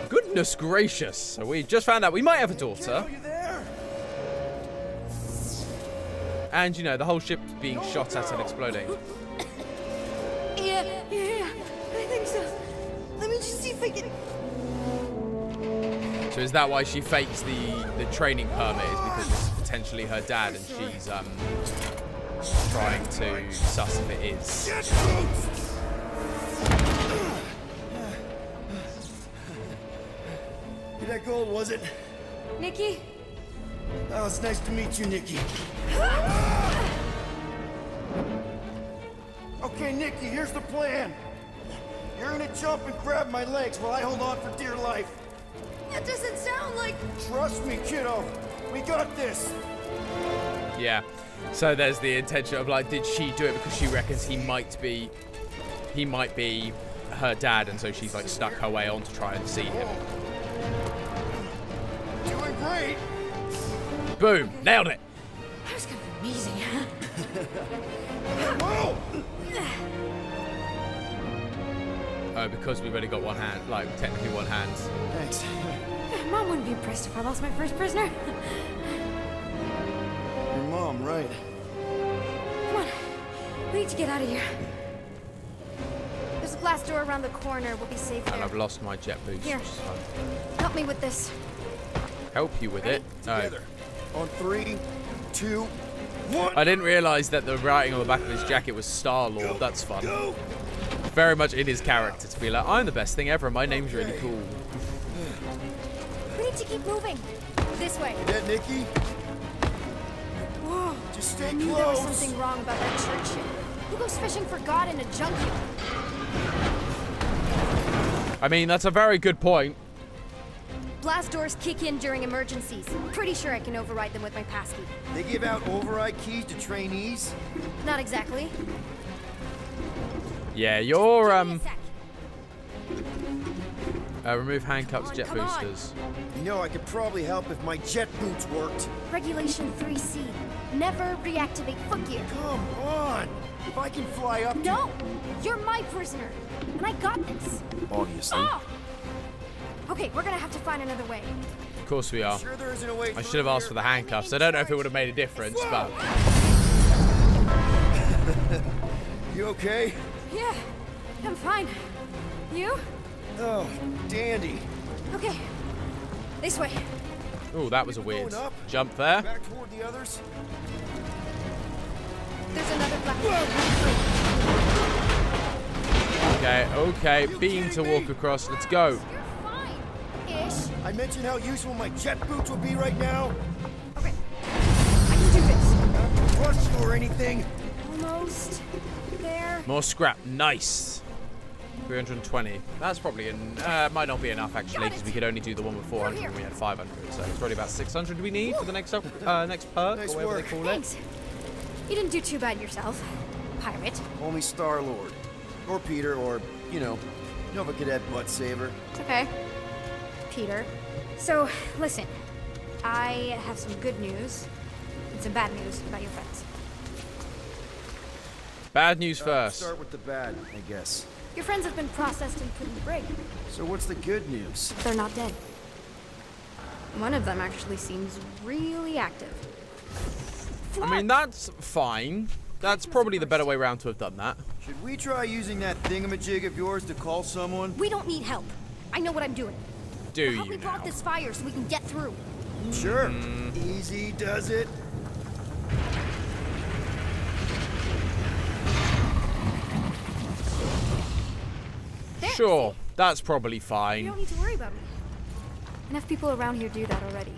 Goodness gracious. So we just found out we might have a daughter. And, you know, the whole ship being shot at and exploding. Yeah, I think so. Let me just see if I can... So is that why she fakes the training permit? Is because it's potentially her dad and she's trying to suss if it is. You're that gold, was it? Nikki? Oh, it's nice to meet you, Nikki. Okay, Nikki, here's the plan. You're gonna jump and grab my legs while I hold on for dear life. That doesn't sound like... Trust me, kiddo. We got this. Yeah. So there's the intention of like, did she do it because she reckons he might be her dad, and so she's like stuck her way on to try and see him. Doing great. Boom! Nailed it. That was kind of amazing. Whoa! Oh, because we've only got one hand, like technically one hand. Thanks. Mom wouldn't be impressed if I lost my first prisoner. Your mom, right? Come on. We need to get out of here. There's a glass door around the corner. We'll be safe there. And I've lost my jet boost. Here. Which is fun. Help me with this. Help you with it? Together. On 3, 2, 1. I didn't realise that the writing on the back of his jacket was Star-Lord. That's fun. Go. Very much in his character to be like, I'm the best thing ever. My name's really cool. We need to keep moving. This way. Yeah, Nikki? Whoa. Just stay I knew close. there was something wrong about that church ship. Who goes fishing for God in a junkyard? I mean, that's a very good point. Blast doors kick in during emergencies. Pretty sure I can override them with my passkey. They give out override keys to trainees? Not exactly. Yeah, you're Give me a sec. remove handcuffs, jet Come on. boosters. You know, I could probably help if my jet boots worked. Regulation 3C. Never reactivate footgear. Come on! If I can fly up to... No! You're my prisoner. And I got this. Obviously. Oh! Okay, we're gonna have to find another way. Of course we are. Sure there isn't a way I should have asked for the handcuffs. I don't know if it would have made a difference, but... You okay? Yeah, I'm fine. You? Oh, dandy. Okay. This way. Oh, that was a weird Going up. jump there. Back toward the others. There's another black. Okay, beam to walk across. Let's go. You're fine. Ish. I mentioned how useful my jet boots would be right now. Okay. I can do this. Not to rush you or anything. Almost there. More scrap. Nice. 320. That's probably might not be enough actually, because we could only do the one with 400 and we had 500. So it's probably about 600 we need for the next perk Nice or whatever work. they call Thanks. it. You didn't do too bad yourself, pirate. Only Star-Lord. Or Peter, or, you know, Nova Cadet Butt Saver. It's okay. Peter. So, listen. I have some good news and some bad news about your friends. Bad news first. Start with the bad, I guess. Your friends have been processed and put in the brig. So what's the good news? They're not dead. One of them actually seems really active. I mean, that's fine. That's probably the better way around to have done that. Should we try using that thingamajig of yours to call someone? We don't need help. I know what I'm doing. Do Help you me put out now? this fire so we can get through. Sure. Easy does it. There. Sure, that's probably You fine. don't need to worry about me. Enough people around here do that already.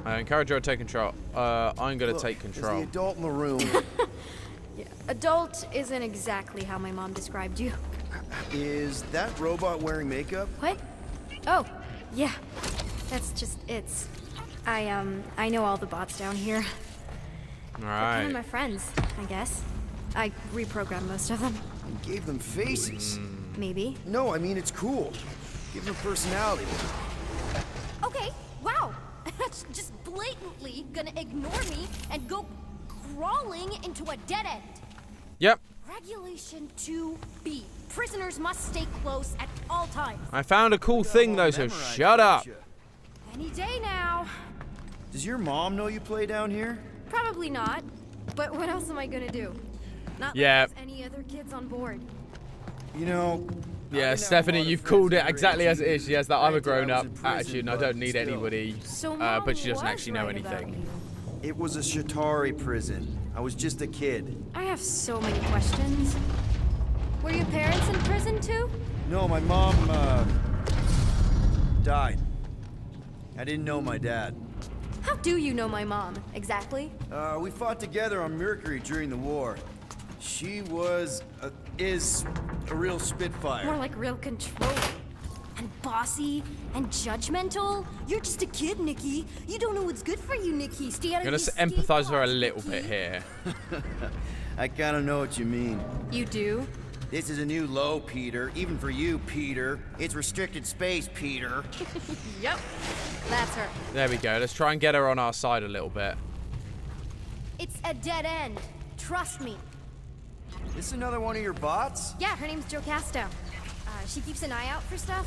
I encourage you to take control. I'm going to Look, take there's control. the adult in the room. Yeah. Adult isn't exactly how my mom described you. Is that robot wearing makeup? What? Oh, yeah. That's just it's. I know all the bots down here. All They're kind of my right. friends, I guess. I reprogrammed most of them. You gave them faces. Maybe. No, I mean it's cool. Give them personality. Okay. Wow. That's just blatantly gonna ignore me and go crawling into a dead end. Yep. Regulation 2B. Prisoners must stay close at all times. I found a cool thing though, so Memorized, shut up. don't you? Any day now. Does your mom know you play down here? Probably not. But what else am I gonna do? Not Yeah. let any other kids on board. You know. Yeah, Stephanie, you've called it exactly as it is. She has that I'm a grown-up attitude and I don't need anybody, but she doesn't actually know anything. It was a Shatari prison. I was just a kid. I have so many questions. Were your parents in prison too? No, my mom, died. I didn't know my dad. How do you know my mom, exactly? We fought together on Mercury during the war. She was, is a real spitfire. More like real controlling. And bossy and judgmental. You're just a kid, Nikki. You don't know what's good for you, Nikki. Stay out I'm of gonna your empathise with her a little bit here. I kinda know what you mean. You do? This is a new low, Peter. Even for you, Peter. It's restricted space, Peter. Yep. That's her. There we go. Let's try and get her on our side a little bit. It's a dead end. Trust me. This another one of your bots? Yeah, her name's Jocasta. She keeps an eye out for stuff.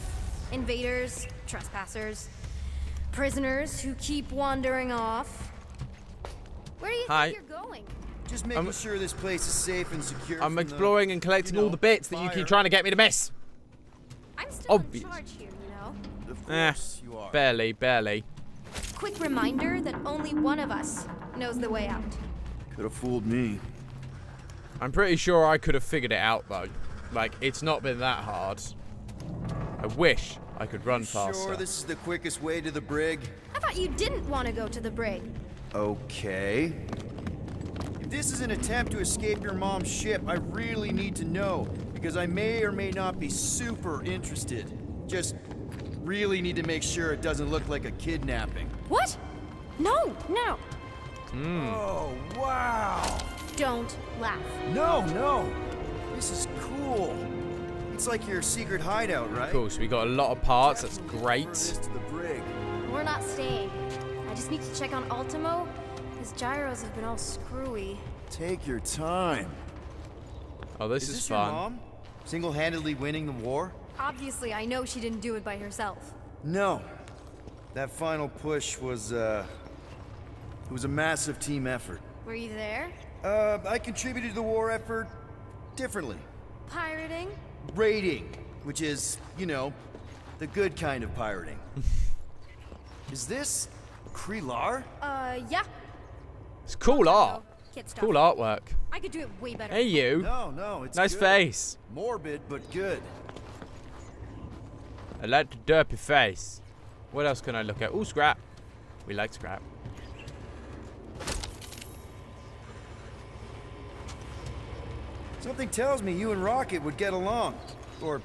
Invaders, trespassers, prisoners who keep wandering off. Where do you think you're going? Just making sure this place is safe and secure. I'm exploring and collecting all the bits that you keep trying to get me to miss. I'm still in charge here, you know? Of course you are. Barely. Quick reminder that only one of us knows the way out. Could have fooled me. I'm pretty sure I could have figured it out though. Like, it's not been that hard. I wish I could run faster. Sure, this is the quickest way to the brig? I thought you didn't want to go to the brig. Okay. If this is an attempt to escape your mom's ship, I really need to know, because I may or may not be super interested. Just really need to make sure it doesn't look like a kidnapping. What? No. Oh, wow. Don't laugh. No. This is cool. It's like your secret hideout, right? Cool, so we got a lot of parts. That's great. To the brig. We're not staying. I just need to check on Ultimo. His gyros have been all screwy. Take your time. Oh, this is fun. Your mom? Single-handedly winning the war? Obviously, I know she didn't do it by herself. No. That final push was, it was a massive team effort. Were you there? I contributed to the war effort differently. Pirating? Raiding, which is, you know, the good kind of pirating. Is this Krelar? Yeah. It's cool art. Kid stuff. Cool artwork. I could do it way better. Hey, you. No, it's nice good. face. Morbid, but good. I like the derpy face. What else can I look at? Ooh, scrap. We like scrap. Something tells me you and Rocket would get along. Or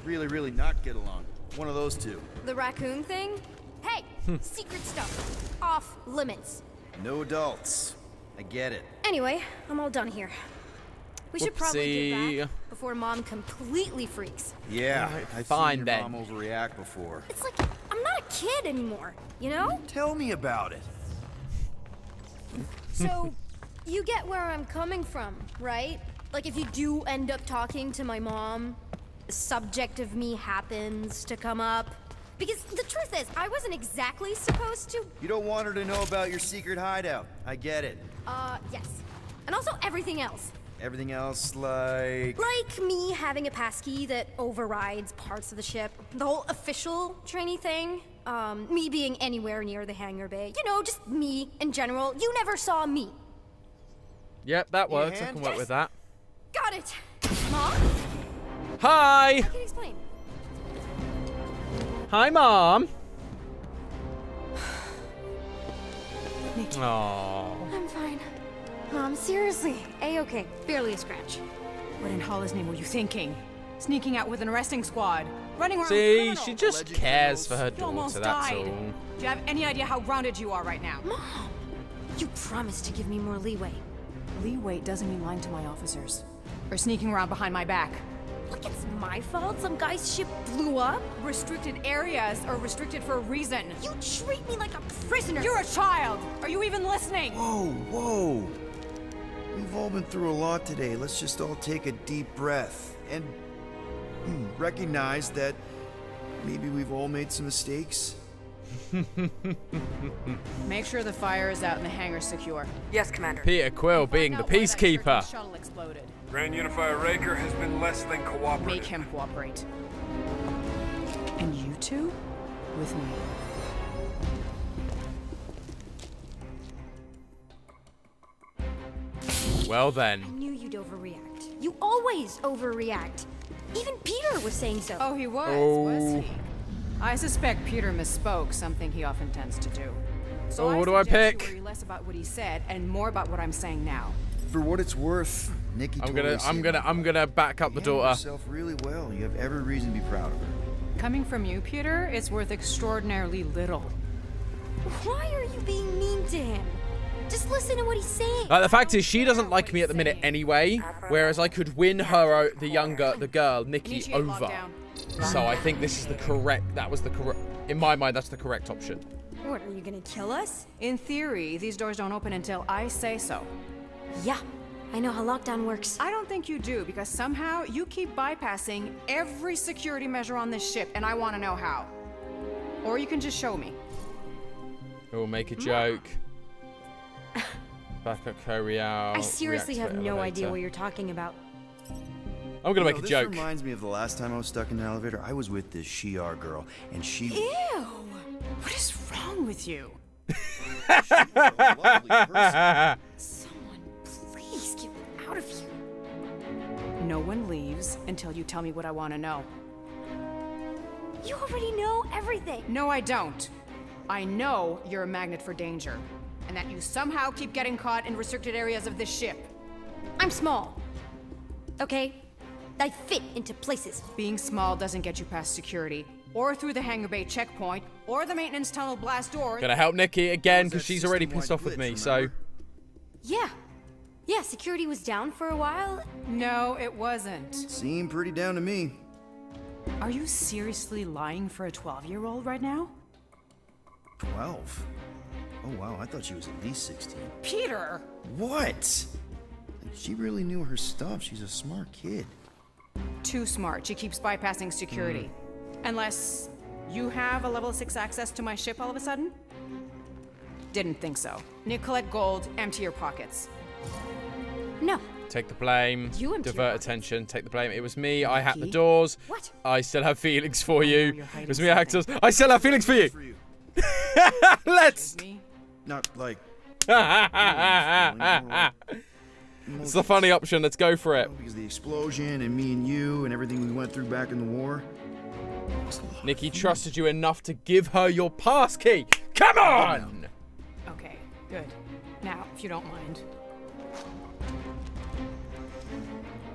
really not get along. One of those two. The raccoon thing? Hey, secret stuff. Off limits. No adults. I get it. Anyway, I'm all done here. We should probably get Whoopsie. back before Mom completely freaks. Yeah, Alright, I've fine seen your then. mom overreact before. It's like, I'm not a kid anymore, you know? Tell me about it. So, you get where I'm coming from, right? Like, if you do end up talking to my mom, the subject of me happens to come up. Because the truth is, I wasn't exactly supposed to. You don't want her to know about your secret hideout. I get it. Yes. And also everything else. Everything else, like... Like me having a passkey that overrides parts of the ship. The whole official trainee thing. Me being anywhere near the hangar bay. You know, just me in general. You never saw me. Yep, that works. I can work with that. Got it. Mom? Hi. I can explain. Hi, Mom. Nikki. Aww. I'm fine. Mom, seriously. A-okay. Barely a scratch. What in Hollis' name were you thinking? Sneaking out with an arresting squad? Running around with See, criminals? she just cares for her You daughter, almost that's died. all. Do you have any idea how grounded you are right now? Mom! You promised to give me more leeway. Leeway doesn't mean lying to my officers. Or sneaking around behind my back. Look, it's my fault some guy's ship blew up. Restricted areas are restricted for a reason. You treat me like a prisoner. You're a child! Are you even listening? Whoa. We've all been through a lot today. Let's just all take a deep breath and recognize that maybe we've all made some mistakes. Make sure the fire is out and the hangar's secure. Yes, Commander. Peter Quill being the peacekeeper. Shuttle exploded. Grand Unifier Raker has been less than cooperative. Make him cooperate. And you two? With me. Well then. I knew you'd overreact. You always overreact. Even Peter was saying so. Oh, he was he? I suspect Peter misspoke, something he often tends to do. So what do I suggest pick? you worry less about what he said and more about what I'm saying now. For what it's worth, Nikki. I'm gonna back up the daughter. Yourself really well. You have every reason to be proud of her. Coming from you, Peter, it's worth extraordinarily little. Why are you being mean to him? Just listen to what he's saying. The fact is, she doesn't like me at the minute anyway, whereas I could win her, the girl, Nikki, over. So I think this is the correct, in my mind, that's the correct option. What, are you gonna kill us? In theory, these doors don't open until I say so. Yeah, I know how lockdown works. I don't think you do, because somehow you keep bypassing every security measure on this ship, and I want to know how. Or you can just show me. We'll make a joke. Back at Koreal. I seriously have no elevator. idea what you're talking about. I'm gonna make a joke. This reminds me of the last time I was stuck in an elevator. I was with this Shi'ar girl, and she. Ew! What is wrong with you? Someone, please get me out of here. No one leaves until you tell me what I want to know. You already know everything. No, I don't. I know you're a magnet for danger, and that you somehow keep getting caught in restricted areas of this ship. I'm small. Okay? I fit into places. Being small doesn't get you past security, or through the hangar bay checkpoint, or the maintenance tunnel blast door. Gonna help Nikki again, because she's already pissed off with me, so... Yeah. Yeah, security was down for a while. No, it wasn't. Seemed pretty down to me. Are you seriously lying for a 12-year-old right now? 12? Oh wow, I thought she was at least 16. Peter! What? She really knew her stuff. She's a smart kid. Too smart. She keeps bypassing security. Unless you have a level 6 access to my ship all of a sudden? Didn't think so. Collect gold, empty your pockets. No. Take the blame. You empty Divert your attention. Take the blame. It was me. I hacked the doors. What? I still have feelings for you. It was me. I hacked the doors. I still have feelings for you. Let's. Not like. It's the funny option. Let's go for it. Because the explosion and me and you and everything we went through back in the war. Nikki trusted you enough to give her your pass key. Come on! Okay, good. Now, if you don't mind.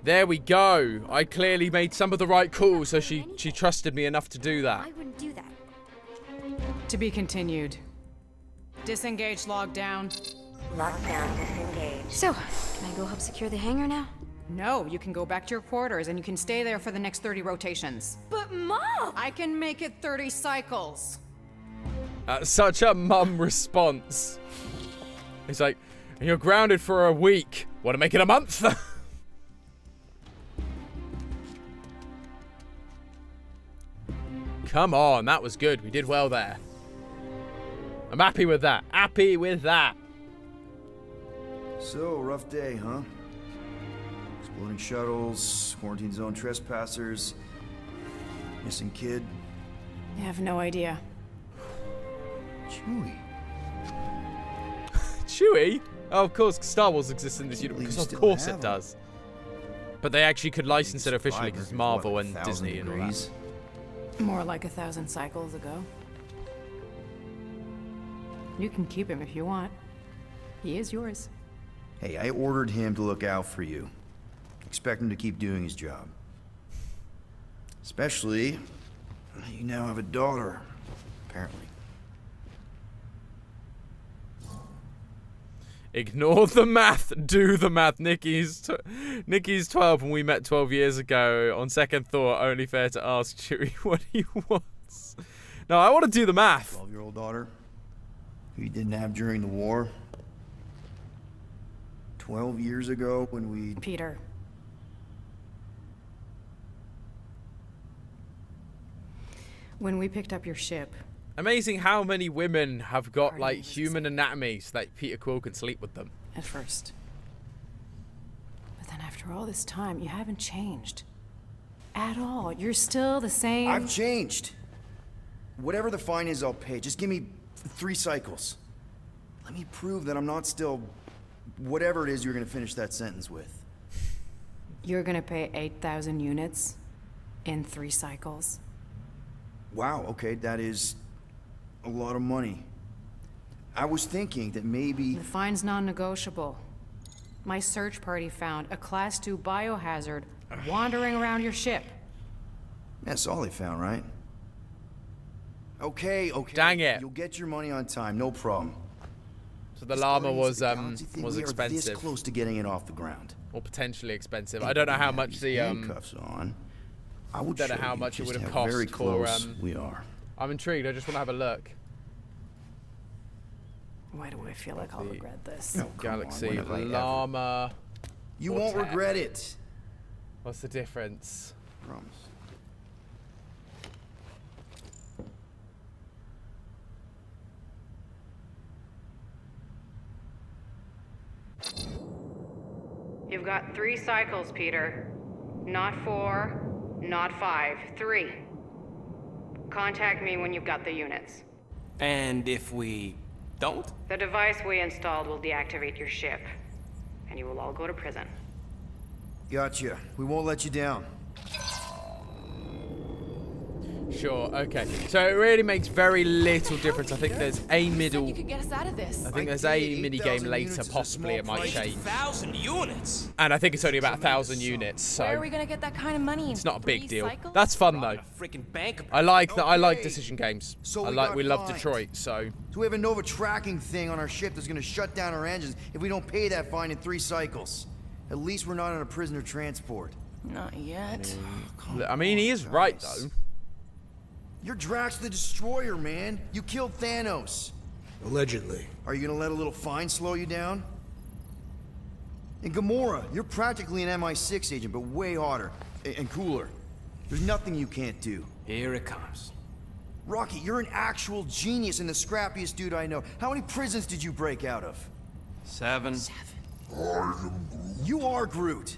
There we go. I clearly made some of the right calls, so she trusted me enough to do that. I wouldn't do that. To be continued. Disengage lockdown. Lockdown disengaged. So, can I go help secure the hangar now? No, you can go back to your quarters and you can stay there for the next 30 rotations. But Mom! I can make it 30 cycles. Such a mum response. He's like, you're grounded for a week. Want to make it a month? Come on, that was good. We did well there. I'm happy with that. Happy with that. So, rough day, huh? Exploding shuttles, quarantine zone trespassers, missing kid. I have no idea. Chewie. Chewie? Oh, of course, Star Wars exists in this universe. Of course it does. But they actually could license it officially because Marvel and Disney and all that. More like 1,000 cycles ago. You can keep him if you want. He is yours. Hey, I ordered him to look out for you. Expect him to keep doing his job. Especially, you now have a daughter, apparently. Ignore the math, do the math. Nikki's 12 and we met 12 years ago. On second thought, only fair to ask Chewie what he wants. No, I want to do the math. 12-year-old daughter, who you didn't have during the war. 12 years ago when we... Peter. When we picked up your ship, Amazing how many women have got like human anatomy so that Peter Quill can sleep with them. At first. But then after all this time, you haven't changed. At all. You're still the same. I've changed. Whatever the fine is, I'll pay. Just give me 3 cycles. Let me prove that I'm not still whatever it is you're gonna finish that sentence with. You're gonna pay 8,000 units in 3 cycles. Wow, okay, that is a lot of money. I was thinking that maybe... The fine's non-negotiable. My search party found a Class 2 biohazard wandering around your ship. That's all they found, right? Okay. Dang it. You'll get your money on time, no problem. So the llama was We are expensive. this close to getting it off the ground. Or potentially expensive. I don't know how much the handcuffs on. I would don't know show how you much it just would have how cost very close for we are. I'm intrigued. I just want to have a look. Why do I feel like I'll regret this? Galaxy llama. You won't Quartet. regret it. What's the difference? Promise. You've got 3 cycles, Peter. Not 4, not 5, 3. Contact me when you've got the units. And if we don't? The device we installed will deactivate your ship, and you will all go to prison. Gotcha. We won't let you down. Sure, okay. So it really makes very little difference. I think there's a middle... You could get us out of this. I think there's a mini-game later, possibly, it might change. 1,000 units? And I think it's only about 1,000 units, so... Where are we gonna get that kind of money? It's not a big 3 deal. cycles? That's fun, though. Freaking bank. I like that. I like decision games. So we love fined. Detroit, so... So we have a Nova tracking thing on our ship that's gonna shut down our engines if we don't pay that fine in 3 cycles. At least we're not on a prisoner transport. Not yet. I mean, he is right, though. You're Drax the Destroyer, man. You killed Thanos. Allegedly. Are you gonna let a little fine slow you down? And Gamora, you're practically an MI6 agent, but way hotter and cooler. There's nothing you can't do. Here it comes. Rocky, you're an actual genius and the scrappiest dude I know. How many prisons did you break out of? 7. You are Groot.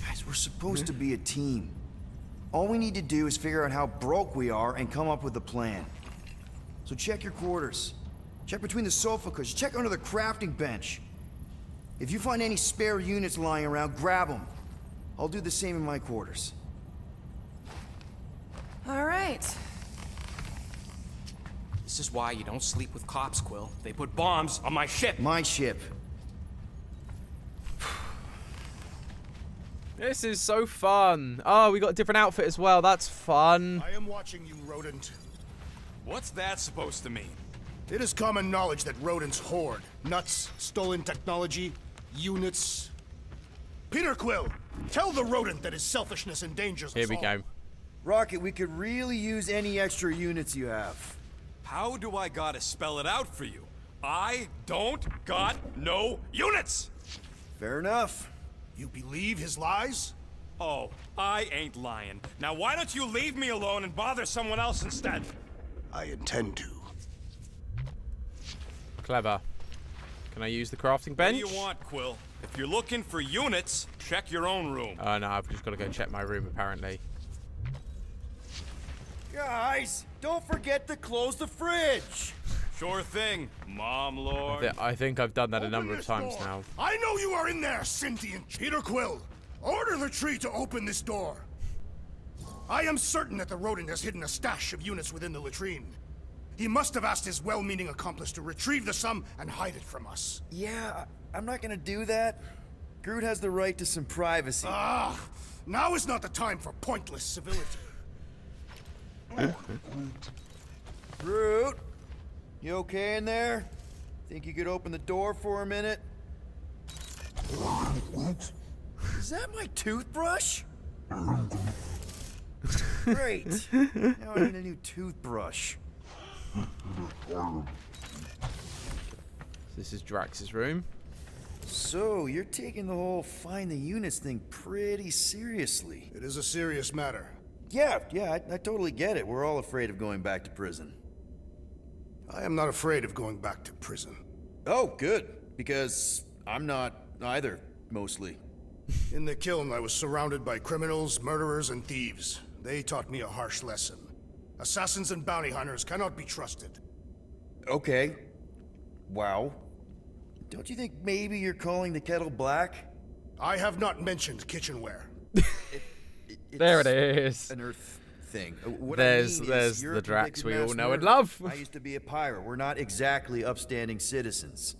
Guys, we're supposed to be a team. All we need to do is figure out how broke we are and come up with a plan. So check your quarters. Check between the sofa cushions. Check under the crafting bench. If you find any spare units lying around, grab them. I'll do the same in my quarters. All right. This is why you don't sleep with cops, Quill. They put bombs on my ship. My ship. This is so fun. Oh, we got a different outfit as well. That's fun. I am watching you, rodent. What's that supposed to mean? It is common knowledge that rodents hoard nuts, stolen technology, units. Peter Quill, tell the rodent that his selfishness endangers us Here we all. go. Rocket, we could really use any extra units you have. How do I gotta spell it out for you? I don't got no units! Fair enough. You believe his lies? Oh, I ain't lying. Now why don't you leave me alone and bother someone else instead? I intend to. Clever. Can I use the crafting bench? What do you want, Quill? If you're looking for units, check your own room. Oh no, I've just got to go check my room apparently. Guys, don't forget to close the fridge. Sure thing, Mom Lord. I think I've done that a number of times door. now. I know you are in there, sentient Peter Quill. Order the tree to open this door. I am certain that the rodent has hidden a stash of units within the latrine. He must have asked his well-meaning accomplice to retrieve the sum and hide it from us. Yeah, I'm not gonna do that. Groot has the right to some privacy. Ah, now is not the time for pointless civility. Groot, you okay in there? Think you could open the door for a minute? Is that my toothbrush? Great. Now I need a new toothbrush. This is Drax's room. So, you're taking the whole find the units thing pretty seriously. It is a serious matter. Yeah, I totally get it. We're all afraid of going back to prison. I am not afraid of going back to prison. Oh, good. Because I'm not either, mostly. In the kiln, I was surrounded by criminals, murderers, and thieves. They taught me a harsh lesson. Assassins and bounty hunters cannot be trusted. Okay. Wow. Don't you think maybe you're calling the kettle black? I have not mentioned kitchenware. There it is. An Earth thing. What There's I mean is, the you're a Drax convicted we all mass know and murderer. love. I used to be a pirate. We're not exactly upstanding citizens.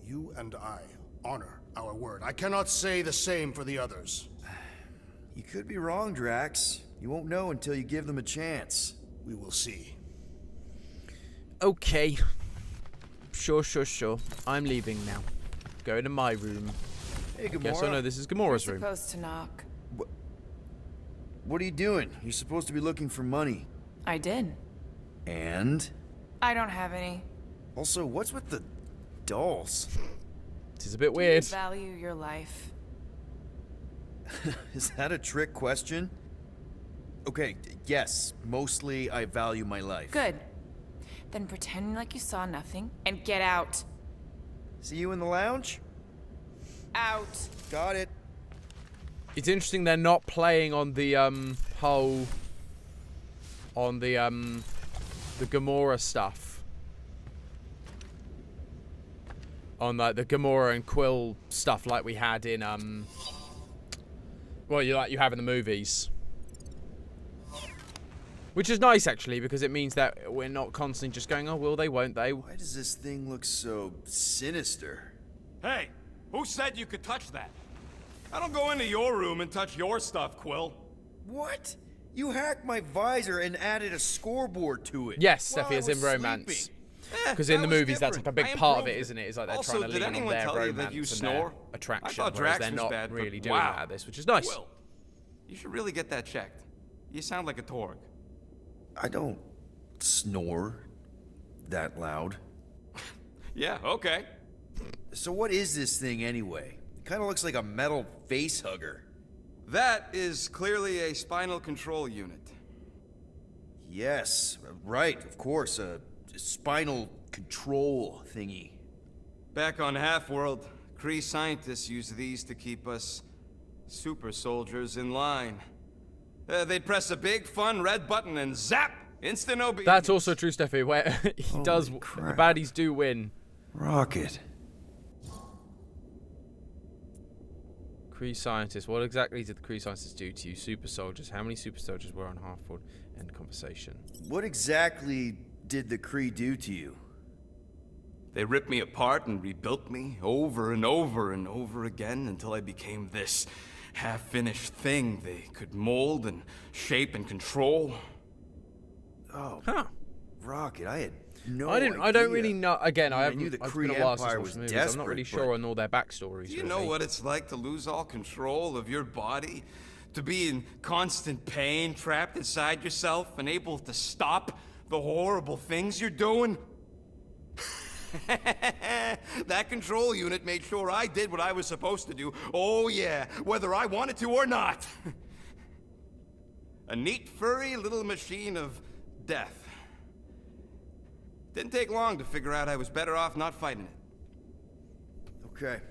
You and I honor our word. I cannot say the same for the others. You could be wrong, Drax. You won't know until you give them a chance. We will see. Okay. Sure. I'm leaving now. Going to my room. Hey, Gamora. Yes, I know this is Gamora's You're room. supposed to knock. What are you doing? You're supposed to be looking for money. I did. And? I don't have any. Also, what's with the dolls? This is a bit Do you weird. value your life? Is that a trick question? Okay, yes. Mostly I value my life. Good. Then pretend like you saw nothing and get out. See you in the lounge? Out. Got it. It's interesting they're not playing on the whole on the Gamora stuff. On the Gamora and Quill stuff like we had in well, you have in the movies. Which is nice actually, because it means that we're not constantly just going, oh, will they, won't they? Why does this thing look so sinister? Hey, who said you could touch that? I don't go into your room and touch your stuff, Quill. What? You hacked my visor and added a scoreboard to it. Yes, while Steffi, I as in was romance. sleeping. Because in the that was movies, that's like a different. big I part of it, improved isn't it? It's like they're Also, trying to did lean on anyone their tell you romance that you and snore? their I attraction, thought whereas Drax they're was not bad, but really doing wow. that at this, which is nice. Quill, you should really get that checked. You sound like a Torg. I don't snore that loud. Yeah, okay. So what is this thing anyway? It kind of looks like a metal face hugger. That is clearly a spinal control unit. Yes, right, of course, a spinal control thingy. Back on Half-World, Kree scientists use these to keep us super soldiers in line. They'd press a big, fun red button and zap! Instant obedience. That's also true, Steffi, where he does, the crap. baddies do win. Rocket. Kree scientists. What exactly did the Kree scientists do to you? Super soldiers. How many super soldiers were on Half-World? End conversation. What exactly did the Kree do to you? They ripped me apart and rebuilt me over and over and over again until I became this half-finished thing they could mold and shape and control. Oh, Huh. Rocket, I had no I don't idea. really know. Again, I knew haven't. the It's Kree been a while since I Empire watched was the movies. I'm not really desperate, sure but- on all their backstories. Do you really. know what it's like to lose all control of your body? To be in constant pain, trapped inside yourself, unable to stop the horrible things you're doing? That control unit made sure I did what I was supposed to do. Oh yeah, whether I wanted to or not. A neat, furry little machine of death. Didn't take long to figure out I was better off not fighting it. Okay,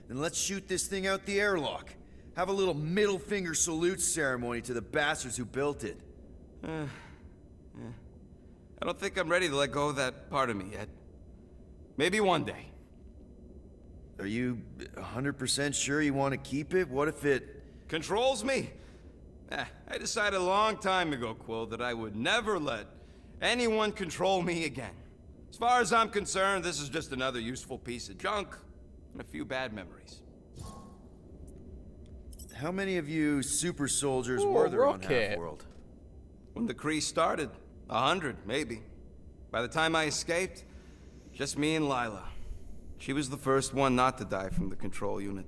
then let's shoot this thing out the airlock. Have a little middle finger salute ceremony to the bastards who built it. I don't think I'm ready to let go of that part of me yet. Maybe one day. Are you 100% sure you want to keep it? What if it... Controls me? I decided a long time ago, Quill, that I would never let anyone control me again. As far as I'm concerned, this is just another useful piece of junk and a few bad memories. How many of you super soldiers Ooh, were there on Rocket. Half-World? When the Kree started, 100, maybe. By the time I escaped, just me and Lila. She was the first one not to die from the control unit.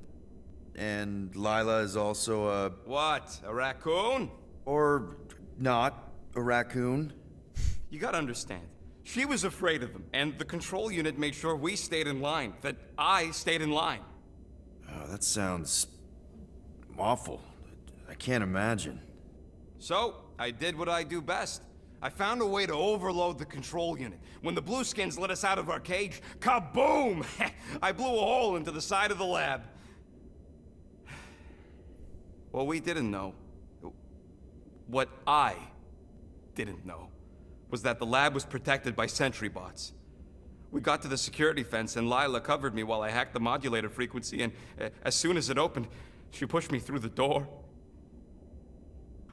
And Lila is also a... What, a raccoon? Or not a raccoon? You gotta understand. She was afraid of them, and the control unit made sure we stayed in line, that I stayed in line. Oh, that sounds... awful. I can't imagine. So, I did what I do best. I found a way to overload the control unit. When the Blueskins let us out of our cage, kaboom! I blew a hole into the side of the lab. What we didn't know, what I didn't know, was that the lab was protected by sentry bots. We got to the security fence and Lila covered me while I hacked the modulator frequency, and as soon as it opened, she pushed me through the door.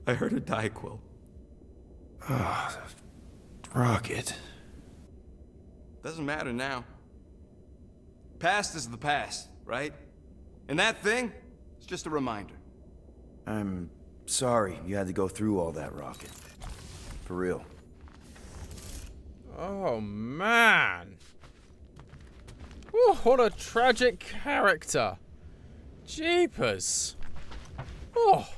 I heard her die, Quill. Ah, Rocket. Doesn't matter now. Past is the past, right? And that thing, it's just a reminder. I'm sorry you had to go through all that, Rocket. For real. Oh, man. Ooh, what a tragic character. Jeepers. Oh,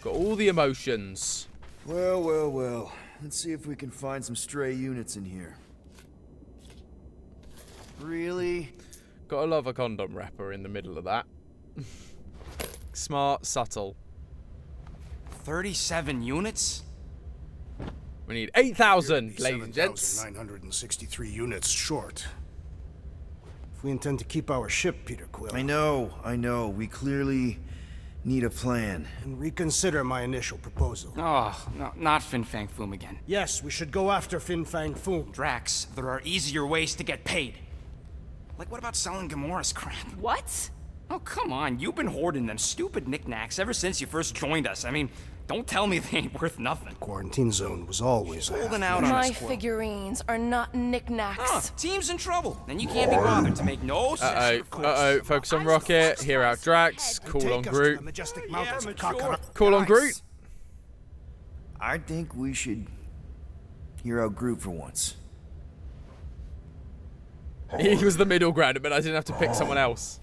got all the emotions. Well, well, well. Let's see if we can find some stray units in here. Really? Gotta love a condom wrapper in the middle of that. Smart, subtle. 37 units? We need 8,000, ladies and gents. 963 units short. If we intend to keep our ship, Peter Quill. I know. We clearly need a plan. And reconsider my initial proposal. Oh, no, not Fin Fang Foom again. Yes, we should go after Fin Fang Foom. Drax, there are easier ways to get paid. Like, what about selling Gamora's crap? What? Oh, come on. You've been hoarding them stupid knickknacks ever since you first joined us. I mean, don't tell me they ain't worth nothing. Quarantine zone was always holding out on My us, Quill. figurines are not knickknacks. Team's in trouble. Then you can't be bothered to make no sense. Focus on Rocket, hear out Drax, call on Groot. Call on Groot. I think we should hear out Groot for once. He was the middle ground, but I didn't have to pick someone else.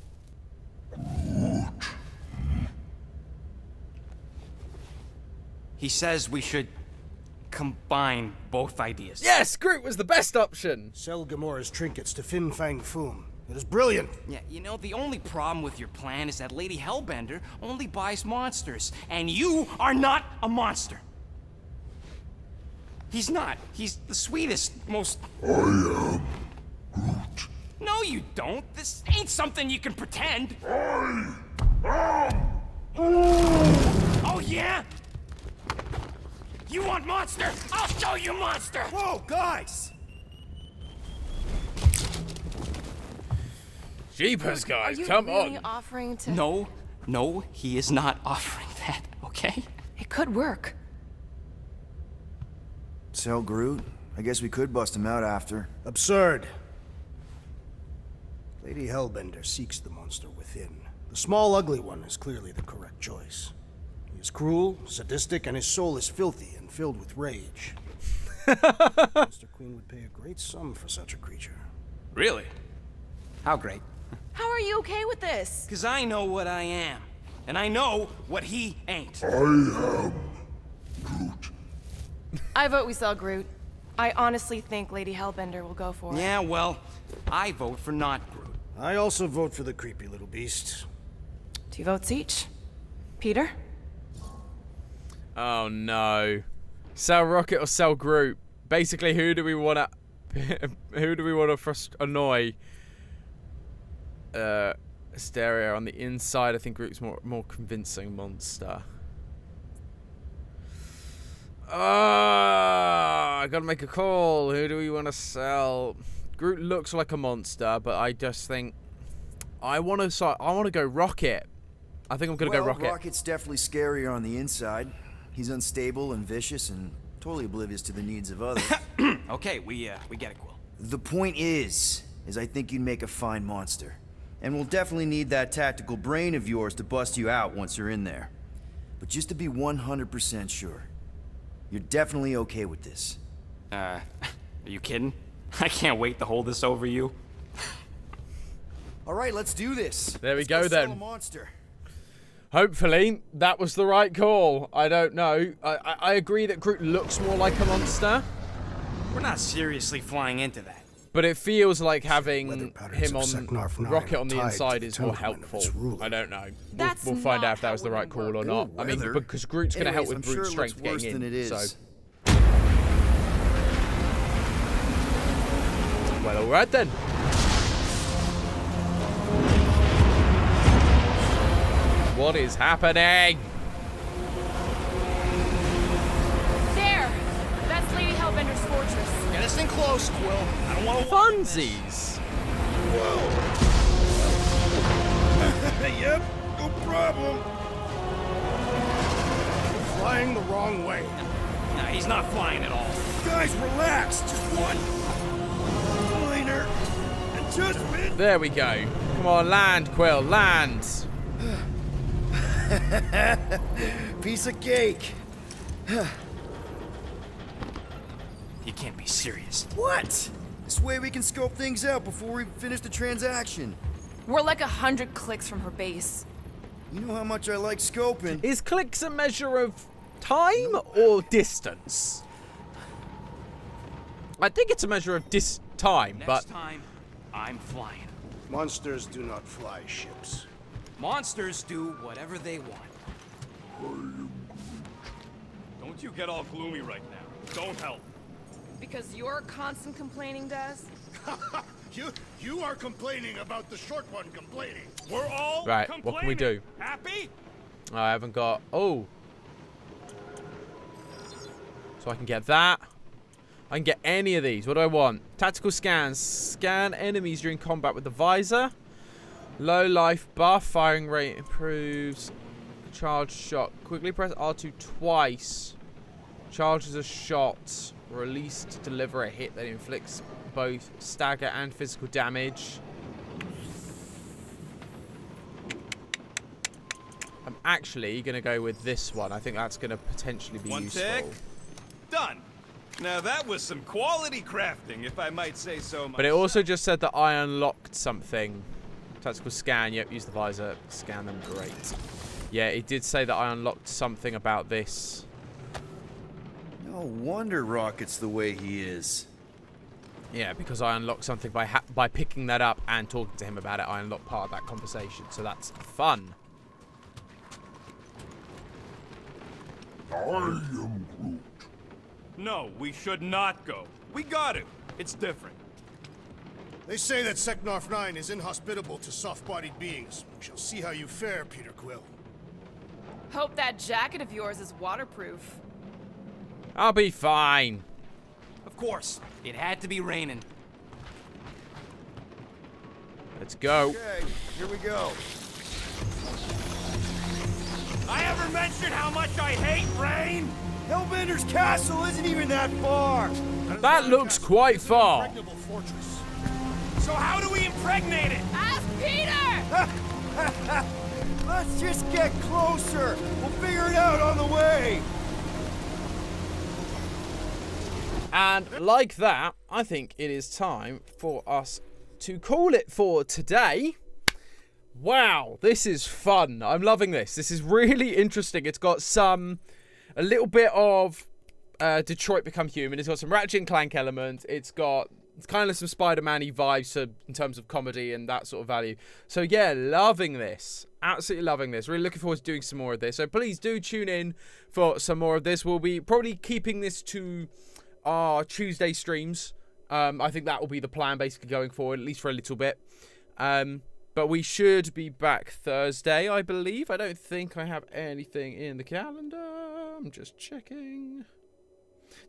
He says we should combine both ideas. Yes, Groot was the best option. Sell Gamora's trinkets to Fin Fang Foom. It is brilliant. Yeah, you know, the only problem with your plan is that Lady Hellbender only buys monsters, and you are not a monster. He's not. He's the sweetest, most... I am Groot. No, you don't. This ain't something you can pretend. I am... Oh, yeah? You want monster? I'll show you monster! Whoa, guys! Jeepers, guys, Are you come really on. offering to... No, he is not offering that, okay? It could work. Sell Groot? I guess we could bust him out after. Absurd. Lady Hellbender seeks the monster within. The small, ugly one is clearly the correct choice. He is cruel, sadistic, and his soul is filthy and filled with rage. Mr. Queen would pay a great sum for such a creature. Really? How great? How are you okay with this? Because I know what I am. And I know what he ain't. I am Groot. I vote we sell Groot. I honestly think Lady Hellbender will go for it. Yeah, well, I vote for not Groot. I also vote for the creepy little beast. 2 votes each. Peter? Oh no. Sell Rocket or sell Groot? Basically, who do we want to annoy? Hysteria on the inside. I think Groot's more convincing monster. I gotta make a call. Who do we want to sell? Groot looks like a monster, but I just think I want to go Rocket. I think I'm gonna go Rocket. Rocket's definitely scarier on the inside. He's unstable and vicious and totally oblivious to the needs of others. Okay, we get it, Quill. The point is I think you'd make a fine monster. And we'll definitely need that tactical brain of yours to bust you out once you're in there. But just to be 100% sure, you're definitely okay with this. Are you kidding? I can't wait to hold this over you. All right, let's do this. There we Let's go sell then. a monster. Hopefully, that was the right call. I don't know. I agree that Groot looks more like a monster. We're not seriously flying into that. But it feels like having him on Seknarf 9 Rocket on are the tied to inside the is more temperament of helpful. its ruler. I don't know. That's We'll find not out if that how was the right women call or work. not. I mean, Weather. because Groot's going to help with Anyways, I'm brute sure it looks strength worse getting than in. it is. So. Well, alright then. What is happening? There! That's Lady Hellbender's fortress. Get us in close, Quill. I don't want to. Funsies. Yep, no problem. Flying the wrong way. Nah, he's not flying at all. Guys, relax. Just one minor adjustment. There we go. Come on, land, Quill, land. Piece of cake. You can't be serious. What? This way we can scope things out before we finish the transaction. We're like 100 clicks from her base. You know how much I like scoping. Is clicks a measure of time or distance? I think it's a measure of time, Next but time, I'm flying. Monsters do not fly ships. Monsters do whatever they want. Don't you get all gloomy right now. Don't help. Because your constant complaining does? You are complaining about the short one complaining. We're all right. complaining. What can we do? Happy? I haven't got. Oh, so I can get that. I can get any of these. What do I want? Tactical scans. Scan enemies during combat with the visor. Low life buff. Firing rate improves. Charge shot. Quickly press R2 twice. Charges a shot. Release to deliver a hit that inflicts both stagger and physical damage. I'm actually going to go with this one. I think that's going to potentially be One useful. tick. Done. Now that was some quality crafting, if I might say so myself. But it also just said that I unlocked something. Tactical scan. Yep, use the visor. Scan them. Great. Yeah, it did say that I unlocked something about this. No wonder Rocket's the way he is. Yeah, because I unlocked something by picking that up and talking to him about it. I unlocked part of that conversation, so that's fun. I am Groot. No, we should not go. We got to. It's different. They say that Seknarf 9 is inhospitable to soft-bodied beings. We shall see how you fare, Peter Quill. Hope that jacket of yours is waterproof. I'll be fine. Of course, it had to be raining. Let's go. Okay, here we go. I ever mentioned how much I hate rain? Hellbender's castle isn't even that far. That looks quite far. Impregnable fortress. So how do we impregnate it? Ask Peter! Let's just get closer. We'll figure it out on the way. And like that, I think it is time for us to call it for today. Wow, this is fun. I'm loving this. This is really interesting. It's got a little bit of Detroit Become Human. It's got some Ratchet and Clank elements. It's kind of some Spider-Man-y vibes in terms of comedy and that sort of value. So yeah, loving this. Absolutely loving this. Really looking forward to doing some more of this. So please do tune in for some more of this. We'll be probably keeping this to our Tuesday streams. I think that will be the plan basically going forward, at least for a little bit. But we should be back Thursday, I believe. I don't think I have anything in the calendar. I'm just checking.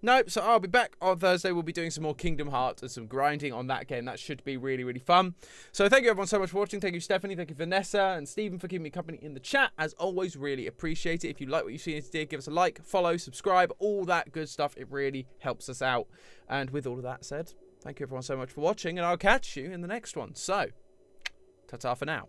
Nope, so I'll be back on Thursday. We'll be doing some more Kingdom Hearts and some grinding on that game. That should be really, really fun. So thank you everyone so much for watching. Thank you, Stephanie. Thank you, Vanessa and Stephen, for keeping me company in the chat. As always, really appreciate it. If you like what you've seen today, give us a like, follow, subscribe, all that good stuff. It really helps us out. And with all of that said, thank you everyone so much for watching, and I'll catch you in the next one. So, ta-ta for now.